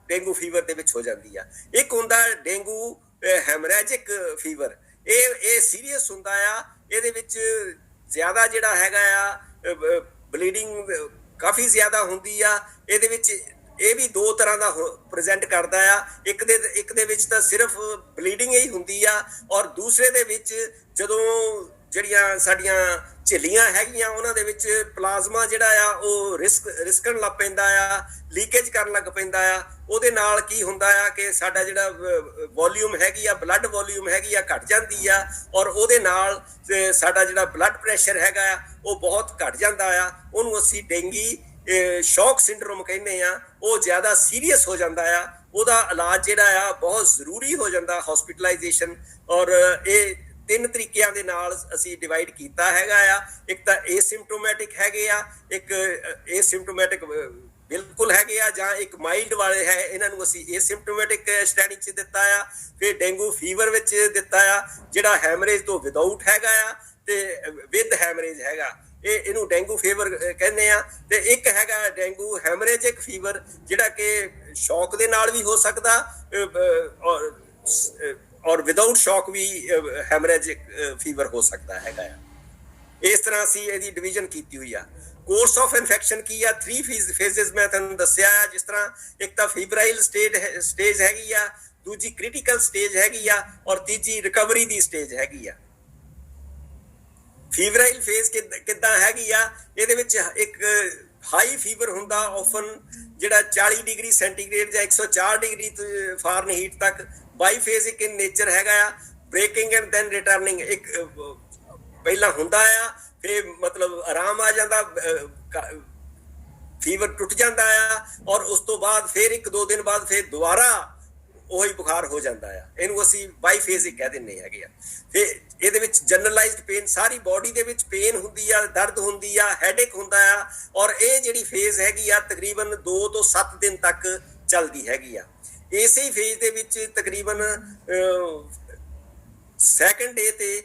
ਡੇਂਗੂ ਫੀਵਰ ਦੇ ਵਿੱਚ ਹੋ ਜਾਂਦੀ ਆ। ਇੱਕ ਹੁੰਦਾ ਡੇਂਗੂ ਹੈਮਰੈਜਿਕ ਫੀਵਰ। ਇਹ ਸੀਰੀਅਸ ਹੁੰਦਾ ਆ, ਇਹਦੇ ਵਿੱਚ ਜ਼ਿਆਦਾ ਜਿਹੜਾ ਹੈਗਾ ਆ ਬਲੀਡਿੰਗ ਕਾਫੀ ਜ਼ਿਆਦਾ ਹੁੰਦੀ ਆ। ਇਹਦੇ ਵਿੱਚ ਇਹ ਵੀ 2 ਤਰ੍ਹਾਂ ਦਾ ਪ੍ਰੈਜ਼ੈਂਟ ਕਰਦਾ ਆ। ਇੱਕ ਦੇ ਵਿੱਚ ਤਾਂ ਸਿਰਫ ਬਲੀਡਿੰਗ ਹੀ ਹੁੰਦੀ ਆ, ਔਰ ਦੂਸਰੇ ਦੇ ਵਿੱਚ ਜਦੋਂ ਜਿਹੜੀਆਂ ਸਾਡੀਆਂ ਝਿੱਲੀਆਂ ਹੈਗੀਆਂ ਉਹਨਾਂ ਦੇ ਵਿੱਚ ਪਲਾਜ਼ਮਾ ਜਿਹੜਾ ਆ ਉਹ ਰਿਸਕਣ ਲੱਗ ਪੈਂਦਾ ਆ, ਲੀਕੇਜ ਕਰਨ ਲੱਗ ਪੈਂਦਾ ਆ। ਉਹਦੇ ਨਾਲ ਕੀ ਹੁੰਦਾ ਆ ਕਿ ਸਾਡਾ ਜਿਹੜਾ ਵੋਲਿਊਮ ਹੈਗੀ ਆ, ਬਲੱਡ ਵੋਲਿਊਮ ਹੈਗੀ ਆ, ਘਟ ਜਾਂਦੀ ਆ, ਔਰ ਉਹਦੇ ਨਾਲ ਸਾਡਾ ਜਿਹੜਾ ਬਲੱਡ ਪ੍ਰੈਸ਼ਰ ਹੈਗਾ ਆ ਉਹ ਬਹੁਤ ਘਟ ਜਾਂਦਾ ਆ। ਉਹਨੂੰ ਅਸੀਂ ਡੇਂਗੀ ਸ਼ੌਕ ਸਿੰਡਰੋਮ ਕਹਿੰਦੇ ਆ। ਉਹ ਜ਼ਿਆਦਾ ਸੀਰੀਅਸ ਹੋ ਜਾਂਦਾ ਆ, ਉਹਦਾ ਇਲਾਜ ਜਿਹੜਾ ਆ ਬਹੁਤ ਜ਼ਰੂਰੀ ਹੋ ਜਾਂਦਾ, ਹਸਪੀਟਲਾਈਜੇਸ਼ਨ। ਔਰ ਇਹ 3 ਤਰੀਕਿਆਂ ਦੇ ਨਾਲ ਅਸੀਂ ਡਿਵਾਈਡ ਕੀਤਾ ਹੈਗਾ ਆ। ਇੱਕ ਤਾਂ ਏਸਿਮਟੋਮੈਟਿਕ ਹੈਗੇ ਆ, ਇੱਕ ਏਸਿਮਟੋਮੈਟਿਕ ਬਿਲਕੁਲ ਹੈਗੇ ਆ, ਜਾਂ ਇੱਕ ਮਾਈਲਡ ਵਾਲੇ ਹੈ, ਇਹਨਾਂ ਨੂੰ ਅਸੀਂ ਏਸਿਮਟੋਮੈਟਿਕ ਸ਼੍ਰੇਣੀ 'ਚ ਦਿੱਤਾ ਆ। ਫਿਰ ਡੇਂਗੂ ਫੀਵਰ ਵਿੱਚ ਦਿੱਤਾ ਆ ਜਿਹੜਾ ਹੈਮਰੇਜ ਤੋਂ ਵਿਦਆਊਟ ਹੈਗਾ ਆ, ਤੇ ਵਿਦ ਹੈਮਰੇਜ ਹੈਗਾ, ਇਹਨੂੰ ਡੇਂਗੂ ਫੀਵਰ ਕਹਿੰਦੇ ਆ। ਤੇ ਇੱਕ ਹੈਗਾ ਡੇਂਗੂ ਹੈਮਰੇਜਿਕ ਫੀਵਰ ਜਿਹੜਾ ਕਿ ਸ਼ੌਕ ਦੇ ਨਾਲ ਵੀ ਹੋ ਸਕਦਾ, ਔਰ ਵਿਦਆਊਟ ਸ਼ੌਕ ਵੀ ਹੈਮਰੇਜਿਕ ਫੀਵਰ ਹੋ ਸਕਦਾ ਹੈਗਾ ਆ। ਇਸ ਤਰ੍ਹਾਂ ਅਸੀਂ ਇਹਦੀ ਡਿਵੀਜ਼ਨ ਕੀਤੀ ਹੋਈ ਆ। ਕੋਰਸ ਆਫ ਇਨਫੈਕਸ਼ਨ ਕੀ ਆ, 3 ਫੇਜ਼ਸ ਮੈਂ ਤੁਹਾਨੂੰ ਦੱਸਿਆ ਆ। ਜਿਸ ਤਰ੍ਹਾਂ ਇੱਕ ਤਾਂ ਫੀਬਰਾਈਲ ਸਟੇਜ ਹੈਗੀ ਆ, ਦੂਜੀ ਕ੍ਰਿਟੀਕਲ ਸਟੇਜ ਹੈਗੀ ਆ, ਔਰ ਤੀਜੀ ਰਿਕਵਰੀ ਦੀ ਸਟੇਜ ਹੈਗੀ ਆ। ਫੀਵਰਾਈਲ ਫੇਜ਼ ਕਿੱਦਾਂ ਹੈਗੀ ਆ, ਇਹਦੇ ਵਿੱਚ ਇੱਕ ਹਾਈ ਫੀਵਰ ਹੁੰਦਾ ਆਫਨ, ਜਿਹੜਾ 40 ਡਿਗਰੀ ਸੈਂਟੀਗ੍ਰੇਡ ਜਾਂ 104 ਡਿਗਰੀ ਫਾਰਨਹੀਟ ਤੱਕ। ਬਾਈ ਫੇਜ਼ ਇੱਕ ਇਨ ਨੇਚਰ ਹੈਗਾ ਆ, ਬ੍ਰੇਕਿੰਗ ਐਂਡ ਦੈਨ ਰਿਟਰਨਿੰਗ। ਇੱਕ ਪਹਿਲਾਂ ਹੁੰਦਾ ਆ, ਫਿਰ ਮਤਲਬ ਆਰਾਮ ਆ ਜਾਂਦਾ, ਫੀਵਰ ਟੁੱਟ ਜਾਂਦਾ ਆ, ਔਰ ਉਸ ਤੋਂ ਬਾਅਦ ਫਿਰ 1-2 ਦਿਨ ਬਾਅਦ ਫਿਰ ਦੁਬਾਰਾ ਉਹੀ ਬੁਖਾਰ ਹੋ ਜਾਂਦਾ ਆ। ਇਹਨੂੰ ਅਸੀਂ ਬਾਈ ਫੇਜ਼ ਕਹਿ ਦਿੰਦੇ ਹੈਗੇ ਆ। ਤੇ ਇਹਦੇ ਵਿੱਚ ਜਨਰਲਾਈਜ਼ਡ ਪੇਨ, ਸਾਰੀ ਬਾਡੀ ਦੇ ਵਿੱਚ ਪੇਨ ਹੁੰਦੀ ਆ, ਦਰਦ ਹੁੰਦੀ ਆ, ਹੈਡੇਕ ਹੁੰਦਾ ਆ, ਔਰ ਇਹ ਜਿਹੜੀ ਫੇਜ਼ ਹੈਗੀ ਆ ਤਕਰੀਬਨ 2 ਤੋਂ 7 ਦਿਨ ਤੱਕ ਚੱਲਦੀ ਹੈਗੀ ਆ। ਇਸੇ ਫੇਜ਼ ਦੇ ਵਿੱਚ ਤਕਰੀਬਨ ਸੈਕੰਡ ਡੇ ਤੇ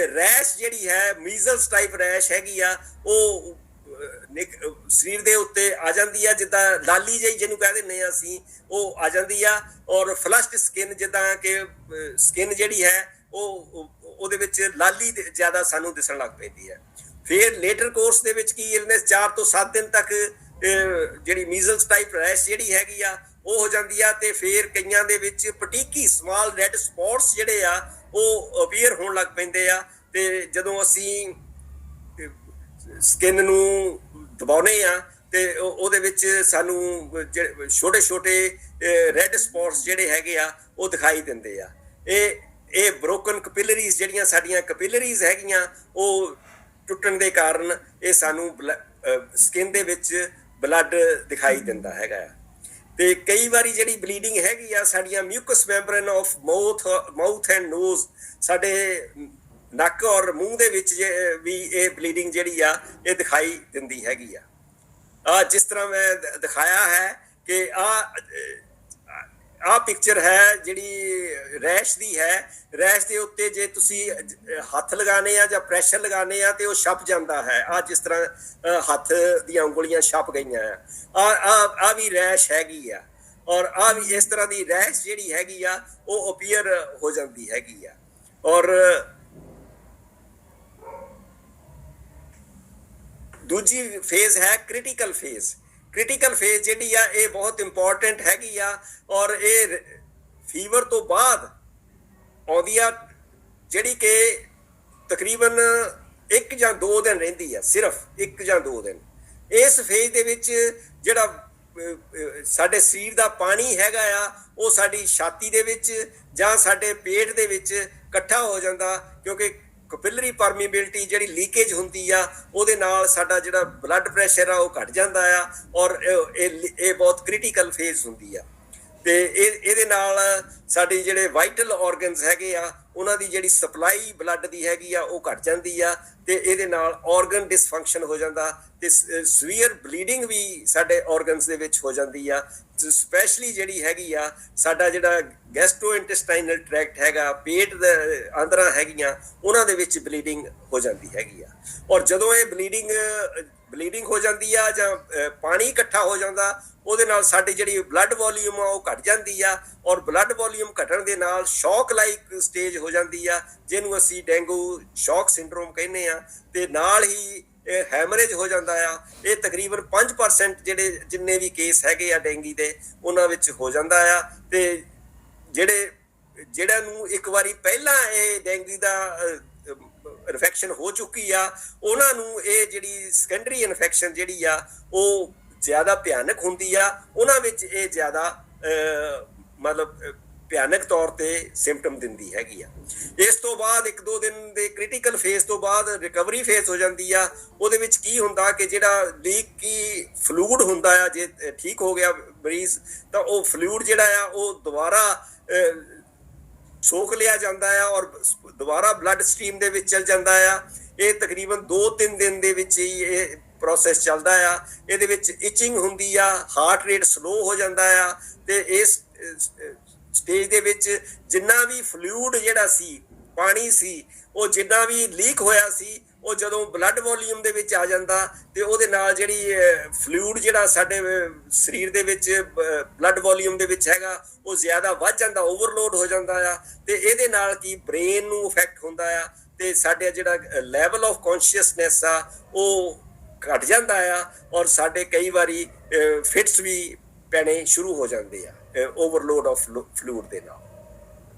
ਰੈਸ਼ ਜਿਹੜੀ ਹੈ, ਮੀਜ਼ਲਸ ਟਾਈਪ ਰੈਸ਼ ਹੈਗੀ ਆ, ਉਹ ਸਰੀਰ ਦੇ ਉੱਤੇ ਆ ਜਾਂਦੀ ਆ, ਜਿੱਦਾਂ ਲਾਲੀ ਜਿਹੀ ਜਿਹਨੂੰ ਕਹਿ ਦਿੰਦੇ ਆ ਅਸੀਂ, ਉਹ ਆ ਜਾਂਦੀ ਆ। ਔਰ ਫਲਸ਼ਡ ਸਕਿਨ, ਜਿੱਦਾਂ ਕਿ ਸਕਿਨ ਜਿਹੜੀ ਹੈ ਉਹਦੇ ਵਿੱਚ ਲਾਲੀ ਜ਼ਿਆਦਾ ਸਾਨੂੰ ਦਿਸਣ ਲੱਗ ਪੈਂਦੀ ਹੈ। ਫਿਰ ਲੇਟਰ ਕੋਰਸ ਦੇ ਵਿੱਚ ਕੀ ਇਲਨੈਸ 4 ਤੋਂ 7 ਦਿਨ ਤੱਕ ਜਿਹੜੀ ਮੀਜ਼ਲਸ ਟਾਈਪ ਰੈਸ਼ ਜਿਹੜੀ ਹੈਗੀ ਆ ਉਹ ਹੋ ਜਾਂਦੀ ਆ। ਤੇ ਫਿਰ ਕਈਆਂ ਦੇ ਵਿੱਚ ਪਟੀਕੀ ਸਮਾਲ ਰੈਡ ਸਪੌਟਸ ਜਿਹੜੇ ਆ ਉਹ ਅਪੀਅਰ ਹੋਣ ਲੱਗ ਪੈਂਦੇ ਆ। ਤੇ ਜਦੋਂ ਅਸੀਂ ਸਕਿਨ ਨੂੰ ਦਬਾਉਨੇ ਆ ਤੇ ਉਹਦੇ ਵਿੱਚ ਸਾਨੂੰ ਛੋਟੇ ਛੋਟੇ ਰੈਡ ਸਪੌਟਸ ਜਿਹੜੇ ਹੈਗੇ ਆ ਉਹ ਦਿਖਾਈ ਦਿੰਦੇ ਆ। ਇਹ ਬ੍ਰੋਕਨ ਕਪਿਲਰੀਜ਼, ਜਿਹੜੀਆਂ ਸਾਡੀਆਂ ਕਪਿਲਰੀਜ਼ ਹੈਗੀਆਂ, ਉਹ ਟੁੱਟਣ ਦੇ ਕਾਰਨ ਇਹ ਸਾਨੂੰ ਸਕਿਨ ਦੇ ਵਿੱਚ ਬਲੱਡ ਦਿਖਾਈ ਦਿੰਦਾ ਹੈਗਾ ਆ। ਤੇ ਕਈ ਵਾਰੀ ਜਿਹੜੀ ਬਲੀਡਿੰਗ ਹੈਗੀ ਆ, ਸਾਡੀਆਂ mucous membrane of mouth and nose, ਸਾਡੇ ਨੱਕ ਔਰ ਮੂੰਹ ਦੇ ਵਿੱਚ ਵੀ ਇਹ ਬਲੀਡਿੰਗ ਜਿਹੜੀ ਆ ਇਹ ਦਿਖਾਈ ਦਿੰਦੀ ਹੈਗੀ ਆ। ਜਿਸ ਤਰ੍ਹਾਂ ਮੈਂ ਦਿਖਾਇਆ ਹੈ ਕਿ ਆ ਪਿਕਚਰ ਹੈ ਜਿਹੜੀ ਰੈਸ਼ ਦੀ ਹੈ। ਰੈਸ਼ ਦੇ ਉੱਤੇ ਜੇ ਤੁਸੀਂ ਹੱਥ ਲਗਾਣੇ ਆ ਜਾਂ ਪ੍ਰੈਸ਼ਰ ਲਗਾਣੇ ਆ ਤੇ ਉਹ ਛਪ ਜਾਂਦਾ ਹੈ। ਆ ਜਿਸ ਤਰ੍ਹਾਂ ਹੱਥ ਦੀਆਂ ਉਂਗਲੀਆਂ ਛਪ ਗਈਆਂ ਆ ਵੀ ਰੈਸ਼ ਹੈਗੀ ਆ। ਔਰ ਆ ਵੀ ਇਸ ਤਰ੍ਹਾਂ ਦੀ ਰੈਸ਼ ਜਿਹੜੀ ਹੈਗੀ ਆ ਉਹ ਅਪੀਅਰ ਹੋ ਜਾਂਦੀ ਹੈਗੀ ਆ। ਔਰ ਦੂਜੀ ਫੇਜ਼ ਹੈ ਕ੍ਰਿਟੀਕਲ ਫੇਜ਼। ਕ੍ਰਿਟੀਕਲ ਫੇਜ਼ ਜਿਹੜੀ ਆ ਇਹ ਬਹੁਤ ਇੰਪੋਰਟੈਂਟ ਹੈਗੀ ਆ। ਔਰ ਇਹ ਫੀਵਰ ਤੋਂ ਬਾਅਦ ਆਉਂਦੀ ਆ, ਜਿਹੜੀ ਕਿ ਤਕਰੀਬਨ 1 ਜਾਂ 2 ਦਿਨ ਰਹਿੰਦੀ ਆ, ਸਿਰਫ 1 ਜਾਂ 2 ਦਿਨ। ਇਸ ਫੇਜ਼ ਦੇ ਵਿੱਚ ਜਿਹੜਾ ਸਾਡੇ ਸਰੀਰ ਦਾ ਪਾਣੀ ਹੈਗਾ ਆ ਉਹ ਸਾਡੀ ਛਾਤੀ ਦੇ ਵਿੱਚ ਜਾਂ ਸਾਡੇ ਪੇਟ ਦੇ ਵਿੱਚ ਇਕੱਠਾ ਹੋ ਜਾਂਦਾ, ਕਿਉਂਕਿ ਕਪਿਲਰੀ ਪਰਮੀਬਿਲਿਟੀ ਜਿਹੜੀ ਲੀਕੇਜ ਹੁੰਦੀ ਆ ਉਹਦੇ ਨਾਲ ਸਾਡਾ ਜਿਹੜਾ ਬਲੱਡ ਪ੍ਰੈਸ਼ਰ ਆ ਉਹ ਘਟ ਜਾਂਦਾ ਆ। ਔਰ ਇਹ ਬਹੁਤ ਕ੍ਰਿਟੀਕਲ ਫੇਜ਼ ਹੁੰਦੀ ਆ। ਤੇ ਇਹਦੇ ਨਾਲ ਸਾਡੇ ਜਿਹੜੇ ਵਾਈਟਲ ਆਰਗਨਸ ਹੈਗੇ ਆ ਉਹਨਾਂ ਦੀ ਜਿਹੜੀ ਸਪਲਾਈ ਬਲੱਡ ਦੀ ਹੈਗੀ ਆ ਉਹ ਘਟ ਜਾਂਦੀ ਆ। ਤੇ ਇਹਦੇ ਨਾਲ ਆਰਗਨ ਡਿਸਫੰਕਸ਼ਨ ਹੋ ਜਾਂਦਾ ਤੇ ਸਵੀਅਰ ਬਲੀਡਿੰਗ ਵੀ ਸਾਡੇ ਆਰਗਨਸ ਦੇ ਵਿੱਚ ਹੋ ਜਾਂਦੀ ਆ। ਸਪੈਸ਼ਲੀ ਜਿਹੜੀ ਹੈਗੀ ਆ ਸਾਡਾ ਜਿਹੜਾ ਗੈਸਟ੍ਰੋ ਇੰਟੈਸਟਾਈਨਲ ਟਰੈਕਟ ਹੈਗਾ, ਪੇਟ ਦੇ ਅੰਦਰਾਂ ਹੈਗੀਆਂ, ਉਹਨਾਂ ਦੇ ਵਿੱਚ ਬਲੀਡਿੰਗ ਹੋ ਜਾਂਦੀ ਹੈਗੀ ਆ। ਔਰ ਜਦੋਂ ਇਹ ਬਲੀਡਿੰਗ ਹੋ ਜਾਂਦੀ ਆ ਜਾਂ ਪਾਣੀ ਇਕੱਠਾ ਹੋ ਜਾਂਦਾ, ਉਹਦੇ ਨਾਲ ਸਾਡੀ ਜਿਹੜੀ ਬਲੱਡ ਵੋਲੀਅਮ ਆ ਉਹ ਘਟ ਜਾਂਦੀ ਆ। ਔਰ ਬਲੱਡ ਵੋਲੀਅਮ ਘਟਣ ਦੇ ਨਾਲ ਸ਼ੌਕ ਲਾਈਕ ਸਟੇਜ ਹੋ ਜਾਂਦੀ ਆ, ਜਿਹਨੂੰ ਅਸੀਂ ਡੇਂਗੂ ਸ਼ੌਕ ਸਿੰਡਰੋਮ ਕਹਿੰਦੇ ਆ। ਤੇ ਨਾਲ ਹੀ ਹੈਮਰੇਜ ਹੋ ਜਾਂਦਾ ਆ। ਇਹ ਤਕਰੀਬਨ 5% ਜਿੰਨੇ ਵੀ ਕੇਸ ਹੈਗੇ ਆ ਡੇਂਗੀ ਦੇ ਉਹਨਾਂ ਵਿੱਚ ਹੋ ਜਾਂਦਾ ਆ। ਤੇ ਜਿਹੜਾ ਨੂੰ ਇੱਕ ਵਾਰੀ ਪਹਿਲਾਂ ਇਹ ਡੇਂਗੀ ਦਾ ਇਨਫੈਕਸ਼ਨ ਹੋ ਚੁੱਕੀ ਆ, ਉਹਨਾਂ ਨੂੰ ਇਹ ਜਿਹੜੀ ਸੈਕੰਡਰੀ ਇਨਫੈਕਸ਼ਨ ਜਿਹੜੀ ਆ ਉਹ ਜ਼ਿਆਦਾ ਭਿਆਨਕ ਹੁੰਦੀ ਆ। ਉਹਨਾਂ ਵਿੱਚ ਇਹ ਜ਼ਿਆਦਾ ਮਤਲਬ ਭਿਆਨਕ ਤੌਰ ਤੇ ਸਿੰਪਟਮ ਦਿੰਦੀ ਹੈਗੀ ਆ। ਇਸ ਤੋਂ ਬਾਅਦ 1-2 ਦਿਨ ਦੇ ਕ੍ਰਿਟੀਕਲ ਫੇਜ਼ ਤੋਂ ਬਾਅਦ ਰਿਕਵਰੀ ਫੇਜ਼ ਹੋ ਜਾਂਦੀ ਆ। ਉਹਦੇ ਵਿੱਚ ਕੀ ਹੁੰਦਾ ਕਿ ਜਿਹੜਾ ਲੀਕੀ ਫਲੂਇਡ ਹੁੰਦਾ ਆ, ਜੇ ਠੀਕ ਹੋ ਗਿਆ ਮਰੀਜ਼ ਤਾਂ ਉਹ ਫਲੂਇਡ ਜਿਹੜਾ ਆ ਉਹ ਦੁਬਾਰਾ ਸੋਖ ਲਿਆ ਜਾਂਦਾ ਆ ਔਰ ਦੁਬਾਰਾ ਬਲੱਡ ਸਟਰੀਮ ਦੇ ਵਿੱਚ ਚਲ ਜਾਂਦਾ ਆ। ਇਹ ਤਕਰੀਬਨ 2-3 ਦਿਨ ਦੇ ਵਿੱਚ ਹੀ ਇਹ ਪ੍ਰੋਸੈਸ ਚੱਲਦਾ ਆ। ਇਹਦੇ ਵਿੱਚ ਇਚਿੰਗ ਹੁੰਦੀ ਆ, ਹਾਰਟ ਰੇਟ ਸਲੋ ਹੋ ਜਾਂਦਾ ਆ। ਤੇ ਇਸ ਸਟੇਜ ਦੇ ਵਿੱਚ ਜਿੰਨਾ ਵੀ ਫਲੂਇਡ ਜਿਹੜਾ ਸੀ, ਪਾਣੀ ਸੀ, ਉਹ ਜਿੰਨਾ ਵੀ ਲੀਕ ਹੋਇਆ ਸੀ, ਉਹ ਜਦੋਂ ਬਲੱਡ ਵੋਲੀਅਮ ਦੇ ਵਿੱਚ ਆ ਜਾਂਦਾ ਤੇ ਉਹਦੇ ਨਾਲ ਜਿਹੜੀ ਫਲੂਇਡ ਜਿਹੜਾ ਸਾਡੇ ਸਰੀਰ ਦੇ ਵਿੱਚ ਬਲੱਡ ਵੋਲੀਅਮ ਦੇ ਵਿੱਚ ਹੈਗਾ ਉਹ ਜ਼ਿਆਦਾ ਵੱਧ ਜਾਂਦਾ, ਓਵਰਲੋਡ ਹੋ ਜਾਂਦਾ ਆ। ਤੇ ਇਹਦੇ ਨਾਲ ਕੀ ਬ੍ਰੇਨ ਨੂੰ ਇਫੈਕਟ ਹੁੰਦਾ ਆ ਤੇ ਸਾਡੇ ਜਿਹੜਾ ਲੈਵਲ ਆਫ ਕੌਨਸ਼ੀਅਸਨੈਸ ਆ ਉਹ ਘਟ ਜਾਂਦਾ ਆ। ਔਰ ਸਾਡੇ ਕਈ ਵਾਰੀ ਫਿਟਸ ਵੀ ਪੈਣੇ ਸ਼ੁਰੂ ਹੋ ਜਾਂਦੇ ਆ ਓਵਰਲੋਡ ਆਫ ਫਲੂਇਡ ਦੇ ਨਾਲ।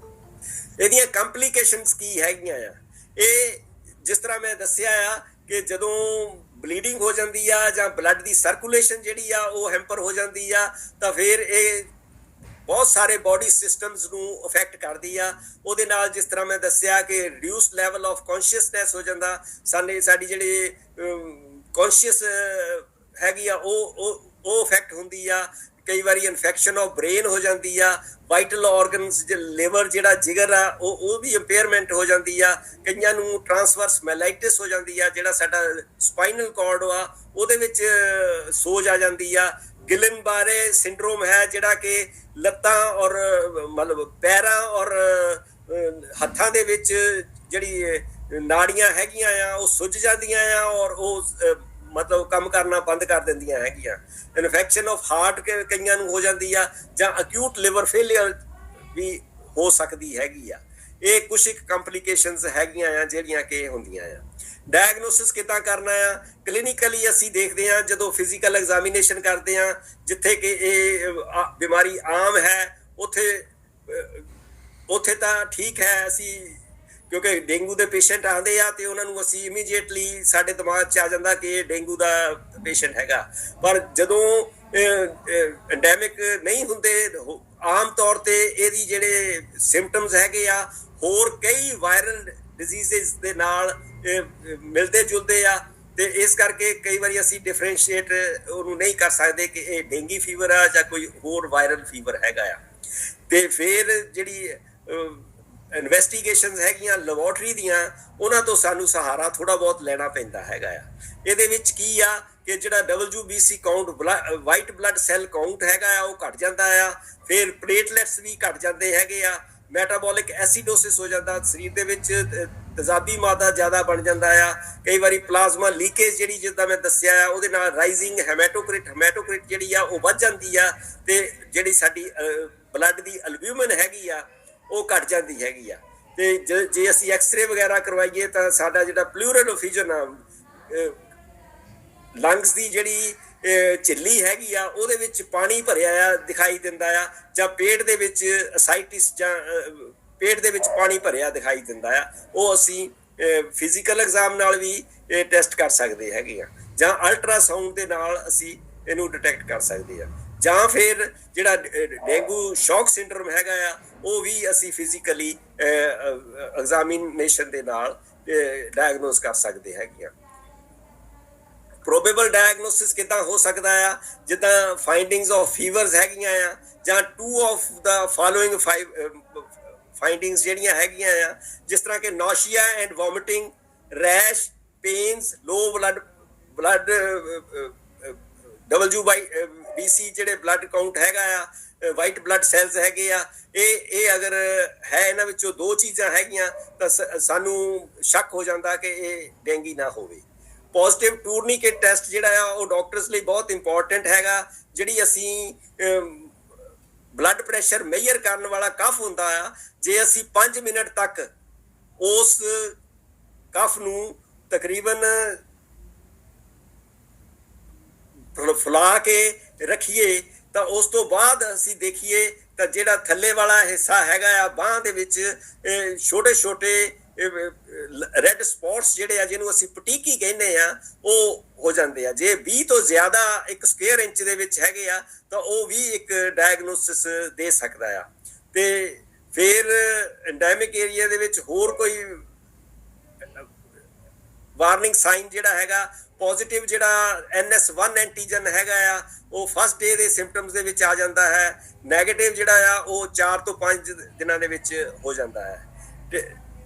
ਇਹਦੀਆਂ ਕੰਪਲੀਕੇਸ਼ਨਸ ਕੀ ਹੈਗੀਆਂ ਆ? ਇਹ ਜਿਸ ਤਰ੍ਹਾਂ ਮੈਂ ਦੱਸਿਆ ਆ ਕਿ ਜਦੋਂ ਬਲੀਡਿੰਗ ਹੋ ਜਾਂਦੀ ਆ ਜਾਂ ਬਲੱਡ ਦੀ ਸਰਕੂਲੇਸ਼ਨ ਜਿਹੜੀ ਆ ਉਹ ਹੈਂਪਰ ਹੋ ਜਾਂਦੀ ਆ ਤਾਂ ਫਿਰ ਇਹ ਬਹੁਤ ਸਾਰੇ ਬੋਡੀ ਸਿਸਟਮਸ ਨੂੰ ਅਫੈਕਟ ਕਰਦੀ ਆ। ਉਹਦੇ ਨਾਲ ਜਿਸ ਤਰ੍ਹਾਂ ਮੈਂ ਦੱਸਿਆ ਕਿ ਰਿਡਿਊਸਡ ਲੈਵਲ ਆਫ ਕੌਨਸ਼ੀਅਸਨੈਸ ਹੋ ਜਾਂਦਾ, ਸਾਡੀ ਜਿਹੜੀ ਕੌਨਸ਼ੀਅਸ ਹੈਗੀ ਆ ਉਹ ਅਫੈਕਟ ਹੁੰਦੀ ਆ। ਕਈ ਵਾਰੀ ਇਨਫੈਕਸ਼ਨ ਆਫ ਬ੍ਰੇਨ ਹੋ ਜਾਂਦੀ ਆ। ਵਾਈਟਲ ਆਰਗਨਸ ਲਿਵਰ ਜਿਹੜਾ ਜਿਗਰ ਆ ਉਹ ਵੀ ਇੰਪੇਅਰਮੈਂਟ ਹੋ ਜਾਂਦੀ ਆ। ਕਈਆਂ ਨੂੰ ਟ੍ਰਾਂਸਵਰਸ ਮੈਲਾਈਟਿਸ ਹੋ ਜਾਂਦੀ ਆ, ਜਿਹੜਾ ਸਾਡਾ ਸਪਾਈਨਲ ਕਾਰਡ ਆ ਉਹਦੇ ਵਿੱਚ ਸੋਜ ਆ ਜਾਂਦੀ ਆ। ਗਿਲਨ ਬਾਰੇ ਸਿੰਡਰੋਮ ਹੈ ਜਿਹੜਾ ਕਿ ਲੱਤਾਂ ਔਰ ਮਤਲਬ ਪੈਰਾਂ ਔਰ ਹੱਥਾਂ ਦੇ ਵਿੱਚ ਜਿਹੜੀ ਨਾੜੀਆਂ ਹੈਗੀਆਂ ਆ ਉਹ ਸੁੱਜ ਜਾਂਦੀਆਂ ਆ ਔਰ ਉਹ ਮਤਲਬ ਕੰਮ ਕਰਨਾ ਬੰਦ ਕਰ ਦਿੰਦੀਆਂ ਹੈਗੀਆਂ। ਇਨਫੈਕਸ਼ਨ ਆਫ ਹਾਰਟ ਕਈਆਂ ਨੂੰ ਹੋ ਜਾਂਦੀ ਆ ਜਾਂ ਅਕਿਊਟ ਲਿਵਰ ਫੇਲੀਅਰ ਵੀ ਹੋ ਸਕਦੀ ਹੈਗੀ ਆ। ਇਹ ਕੁਛ ਇੱਕ ਕੰਪਲੀਕੇਸ਼ਨਸ ਹੈਗੀਆਂ ਆ ਜਿਹੜੀਆਂ ਕਿ ਹੁੰਦੀਆਂ ਆ। ਡਾਇਗਨੋਸਿਸ ਕਿੱਦਾਂ ਕਰਨਾ ਆ? ਕਲੀਨਿਕਲੀ ਅਸੀਂ ਦੇਖਦੇ ਹਾਂ ਜਦੋਂ ਫਿਜ਼ੀਕਲ ਐਗਜ਼ਾਮੀਨੇਸ਼ਨ ਕਰਦੇ ਹਾਂ, ਜਿੱਥੇ ਕਿ ਇਹ ਬਿਮਾਰੀ ਆਮ ਹੈ ਉੱਥੇ ਤਾਂ ਠੀਕ ਹੈ। ਅਸੀਂ ਕਿਉਂਕਿ ਡੇਂਗੂ ਦੇ ਪੇਸ਼ੈਂਟ ਆਉਂਦੇ ਆ ਤੇ ਉਹਨਾਂ ਨੂੰ ਅਸੀਂ ਇਮੀਡੀਏਟਲੀ ਸਾਡੇ ਦਿਮਾਗ 'ਚ ਆ ਜਾਂਦਾ ਕਿ ਇਹ ਡੇਂਗੂ ਦਾ ਪੇਸ਼ੈਂਟ ਹੈਗਾ। ਪਰ ਜਦੋਂ ਐਂਡੈਮਿਕ ਨਹੀਂ ਹੁੰਦੇ, ਆਮ ਤੌਰ ਤੇ ਇਹਦੀ ਜਿਹੜੇ ਸਿੰਪਟਮਸ ਹੈਗੇ ਆ ਹੋਰ ਕਈ ਵਾਇਰਲ ਡਿਜ਼ੀਜ਼ਸ ਦੇ ਨਾਲ ਮਿਲਦੇ ਜੁਲਦੇ ਆ। ਤੇ ਇਸ ਕਰਕੇ ਕਈ ਵਾਰੀ ਅਸੀਂ ਡਿਫਰੈਂਸ਼ੀਏਟ ਉਹਨੂੰ ਨਹੀਂ ਕਰ ਸਕਦੇ ਕਿ ਇਹ ਡੇਂਗੀ ਫੀਵਰ ਆ ਜਾਂ ਕੋਈ ਹੋਰ ਵਾਇਰਲ ਫੀਵਰ ਹੈਗਾ ਆ। ਤੇ ਫਿਰ ਜਿਹੜੀ ਇਨਵੈਸਟੀਗੇਸ਼ਨਸ ਹੈਗੀਆਂ ਲੈਬੋਰਟਰੀ ਦੀਆਂ, ਉਹਨਾਂ ਤੋਂ ਸਾਨੂੰ ਸਹਾਰਾ ਥੋੜ੍ਹਾ ਬਹੁਤ ਲੈਣਾ ਪੈਂਦਾ ਹੈਗਾ ਆ। ਇਹਦੇ ਵਿੱਚ ਕੀ ਆ ਕਿ ਜਿਹੜਾ WBC count white blood cell count ਹੈਗਾ ਆ ਉਹ ਘਟ ਜਾਂਦਾ ਆ, ਫਿਰ ਪਲੇਟਲੈਟਸ ਵੀ ਘਟ ਜਾਂਦੇ ਹੈਗੇ ਆ, ਮੈਟਾਬੋਲਿਕ ਐਸੀਡੋਸਿਸ ਹੋ ਜਾਂਦਾ, ਸਰੀਰ ਦੇ ਵਿੱਚ ਤੇਜ਼ਾਬੀ ਮਾਦਾ ਜ਼ਿਆਦਾ ਬਣ ਜਾਂਦਾ ਆ, ਕਈ ਵਾਰੀ ਪਲਾਜ਼ਮਾ ਲੀਕੇਜ ਜਿਹੜੀ ਜਿੱਦਾਂ ਮੈਂ ਦੱਸਿਆ ਆ ਉਹਦੇ ਨਾਲ ਰਾਈਜ਼ਿੰਗ ਹੈਮੈਟੋਕ੍ਰਿਟ ਜਿਹੜੀ ਆ ਉਹ ਵੱਧ ਜਾਂਦੀ ਆ, ਤੇ ਜਿਹੜੀ ਸਾਡੀ ਬਲੱਡ ਦੀ ਐਲਬਿਊਮਿਨ ਹੈਗੀ ਆ ਉਹ ਘਟ ਜਾਂਦੀ ਹੈਗੀ ਆ। ਤੇ ਜੇ ਅਸੀਂ ਐਕਸਰੇ ਵਗੈਰਾ ਕਰਵਾਈਏ ਤਾਂ ਸਾਡਾ ਜਿਹੜਾ ਪਲੂਰਲ ਓਫਿਜਨ ਆ, ਲੰਗਸ ਦੀ ਜਿਹੜੀ ਝਿੱਲੀ ਹੈਗੀ ਆ ਉਹਦੇ ਵਿੱਚ ਪਾਣੀ ਭਰਿਆ ਆ ਦਿਖਾਈ ਦਿੰਦਾ ਆ, ਜਾਂ ਪੇਟ ਦੇ ਵਿੱਚ ਅਸਾਈਟਿਸ ਜਾਂ ਪੇਟ ਦੇ ਵਿੱਚ ਪਾਣੀ ਭਰਿਆ ਦਿਖਾਈ ਦਿੰਦਾ ਆ, ਉਹ ਅਸੀਂ ਫਿਜ਼ੀਕਲ ਐਗਜ਼ਾਮ ਨਾਲ ਵੀ ਟੈਸਟ ਕਰ ਸਕਦੇ ਹੈਗੇ ਆ, ਜਾਂ ਅਲਟਰਾਸਾਊਂਡ ਦੇ ਨਾਲ ਅਸੀਂ ਇਹਨੂੰ ਡਿਟੈਕਟ ਕਰ ਸਕਦੇ ਆ, ਜਾਂ ਫਿਰ ਜਿਹੜਾ ਡੇਂਗੂ ਸ਼ੌਕ ਸਿੰਡਰਮ ਹੈਗਾ ਆ ਉਹ ਵੀ ਅਸੀਂ ਫਿਜ਼ੀਕਲੀ ਐਗਜ਼ਾਮੀਨੇਸ਼ਨ ਦੇ ਨਾਲ ਡਾਇਗਨੋਸ ਕਰ ਸਕਦੇ ਹੈਗੇ ਆ। ਪ੍ਰੋਬੇਬਲ ਡਾਇਗਨੋਸਿਸ ਕਿੱਦਾਂ ਹੋ ਸਕਦਾ ਆ, ਜਿੱਦਾਂ ਫਾਈਂਡਿੰਗਸ ਆਫ ਫੀਵਰਸ ਹੈਗੀਆਂ ਆ, ਜਾਂ 2 ਆਫ ਦਾ ਫਾਲੋਇੰਗ ਫਾਈਂਡਿੰਗਸ ਜਿਹੜੀਆਂ ਹੈਗੀਆਂ ਆ, ਜਿਸ ਤਰ੍ਹਾਂ ਕਿ nausea and vomiting, rash, pains, low blood WBC ਜਿਹੜੇ ਬਲੱਡ ਕਾਊਂਟ ਹੈਗਾ ਆ, ਵਾਈਟ ਬਲੱਡ ਸੈਲਸ ਹੈਗੇ ਆ, ਇਹ ਅਗਰ ਹੈ ਇਹਨਾਂ ਵਿੱਚੋਂ 2 ਚੀਜ਼ਾਂ ਹੈਗੀਆਂ ਤਾਂ ਸਾਨੂੰ ਸ਼ੱਕ ਹੋ ਜਾਂਦਾ ਕਿ ਇਹ ਡੇਂਗੀ ਨਾ ਹੋਵੇ। ਪੋਜ਼ਿਟਿਵ ਟੂਰਨੀਕੇਟ ਟੈਸਟ ਜਿਹੜਾ ਆ ਉਹ ਡਾਕਟਰਸ ਲਈ ਬਹੁਤ ਇੰਪੋਰਟੈਂਟ ਹੈਗਾ। ਜਿਹੜੀ ਅਸੀਂ ਬਲੱਡ ਪ੍ਰੈਸ਼ਰ ਮੇਜਰ ਕਰਨ ਵਾਲਾ ਕਫ ਹੁੰਦਾ ਆ, ਜੇ ਅਸੀਂ 5 ਮਿੰਟ ਤੱਕ ਉਸ ਕਫ ਨੂੰ ਤਕਰੀਬਨ ਫੁਲਾ ਕੇ ਰੱਖੀਏ ਤਾਂ ਉਸ ਤੋਂ ਬਾਅਦ ਅਸੀਂ ਦੇਖੀਏ ਤਾਂ ਜਿਹੜਾ ਥੱਲੇ ਵਾਲਾ ਹਿੱਸਾ ਹੈਗਾ ਆ ਬਾਂਹ ਦੇ ਵਿੱਚ ਛੋਟੇ ਛੋਟੇ ਰੈੱਡ ਸਪੌਟਸ ਜਿਹੜੇ ਆ, ਜਿਹਨੂੰ ਅਸੀਂ ਪਟੀਕੀ ਕਹਿੰਦੇ ਆ, ਉਹ ਹੋ ਜਾਂਦੇ ਆ। ਜੇ 20 ਤੋਂ ਜ਼ਿਆਦਾ 1 ਸਕੁਅਰ ਇੰਚ ਦੇ ਵਿੱਚ ਹੈਗੇ ਆ ਤਾਂ ਉਹ ਵੀ ਇੱਕ ਡਾਇਗਨੋਸਿਸ ਦੇ ਸਕਦਾ ਆ। ਤੇ ਫਿਰ ਐਂਡੈਮਿਕ ਏਰੀਆ ਦੇ ਵਿੱਚ ਹੋਰ ਕੋਈ ਵਾਰਨਿੰਗ ਸਾਈਨ ਜਿਹੜਾ ਹੈਗਾ, ਪੋਜ਼ਿਟਿਵ ਜਿਹੜਾ NS1 ਐਂਟੀਜਨ ਹੈਗਾ ਆ ਉਹ ਫਸਟ ਡੇ ਦੇ ਸਿੰਪਟਮਸ ਦੇ ਵਿੱਚ ਆ ਜਾਂਦਾ ਹੈ, ਨੈਗੇਟਿਵ ਜਿਹੜਾ ਆ ਉਹ 4 ਤੋਂ 5 ਦਿਨਾਂ ਦੇ ਵਿੱਚ ਹੋ ਜਾਂਦਾ ਹੈ। ਤੇ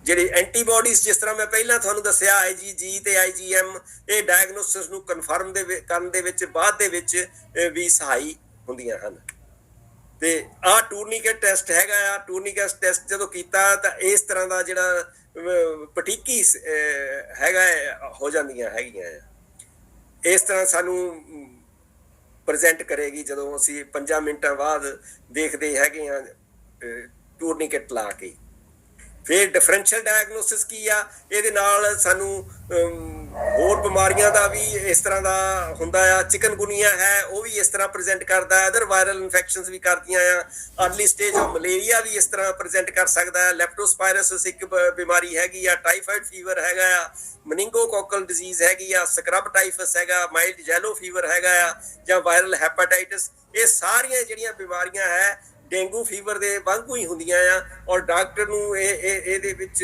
ਜਿਹੜੀ ਐਂਟੀਬਾਡੀਜ਼, ਜਿਸ ਤਰ੍ਹਾਂ ਮੈਂ ਪਹਿਲਾਂ ਤੁਹਾਨੂੰ ਦੱਸਿਆ, IgG ਤੇ IgM, ਇਹ ਡਾਇਗਨੋਸਿਸ ਨੂੰ ਕਨਫਰਮ ਕਰਨ ਦੇ ਵਿੱਚ ਬਾਅਦ ਦੇ ਵਿੱਚ ਵੀ ਸਹਾਈ ਹੁੰਦੀਆਂ ਹਨ। ਤੇ ਆਹ ਟੂਰਨੀਕੇਟ ਟੈਸਟ ਹੈਗਾ ਆ। ਟੂਰਨੀਕੇਟ ਟੈਸਟ ਜਦੋਂ ਕੀਤਾ ਤਾਂ ਇਸ ਤਰ੍ਹਾਂ ਦਾ ਜਿਹੜਾ ਪਟੀਕੀ ਹੈਗਾ ਹੋ ਜਾਂਦੀਆਂ ਹੈਗੀਆਂ। ਇਸ ਤਰ੍ਹਾਂ ਸਾਨੂੰ ਪ੍ਰੈਜ਼ੈਂਟ ਕਰੇਗੀ ਜਦੋਂ ਅਸੀਂ 5 ਮਿੰਟਾਂ ਬਾਅਦ ਦੇਖਦੇ ਹੈਗੇ ਆ ਟੂਰਨੀਕੇਟ ਲਾ ਕੇ। ਫਿਰ ਡਿਫਰੈਂਸ਼ੀਅਲ ਡਾਇਗਨੋਸਿਸ ਕੀ ਆ, ਇਹਦੇ ਨਾਲ ਸਾਨੂੰ ਹੋਰ ਬਿਮਾਰੀਆਂ ਦਾ ਵੀ ਇਸ ਤਰ੍ਹਾਂ ਦਾ ਹੁੰਦਾ ਆ। ਚਿਕਨਗੁਨੀਆ ਹੈ, ਉਹ ਵੀ ਇਸ ਤਰ੍ਹਾਂ ਪ੍ਰੈਜ਼ੈਂਟ ਕਰਦਾ ਹੈ। ਅਦਰ ਵਾਇਰਲ ਇਨਫੈਕਸ਼ਨਸ ਵੀ ਕਰਦੀਆਂ ਆ। ਅਰਲੀ ਸਟੇਜ ਆਫ ਮਲੇਰੀਆ ਵੀ ਇਸ ਤਰ੍ਹਾਂ ਪ੍ਰੈਜ਼ੈਂਟ ਕਰ ਸਕਦਾ ਹੈ। ਲੈਪਟੋਸਪਾਇਰੋਸਿਸ ਇੱਕ ਬਿਮਾਰੀ ਹੈਗੀ ਆ। ਟਾਈਫਾਇਡ ਫੀਵਰ ਹੈਗਾ ਆ। ਮਨਿੰਗੋਕੋਕਲ ਡਿਜ਼ੀਜ਼ ਹੈਗੀ ਆ। ਸਕਰਬ ਟਾਈਫਸ ਹੈਗਾ। ਮਾਈਲਡ ਯੈਲੋ ਫੀਵਰ ਹੈਗਾ ਆ, ਜਾਂ ਵਾਇਰਲ ਹੈਪਾਟਾਈਟਸ। ਇਹ ਸਾਰੀਆਂ ਜਿਹੜੀਆਂ ਬਿਮਾਰੀਆਂ ਹੈ ਡੇਂਗੂ ਫੀਵਰ ਦੇ ਵਾਂਗੂ ਹੀ ਹੁੰਦੀਆਂ ਆ, ਔਰ ਡਾਕਟਰ ਨੂੰ ਇਹਦੇ ਵਿੱਚ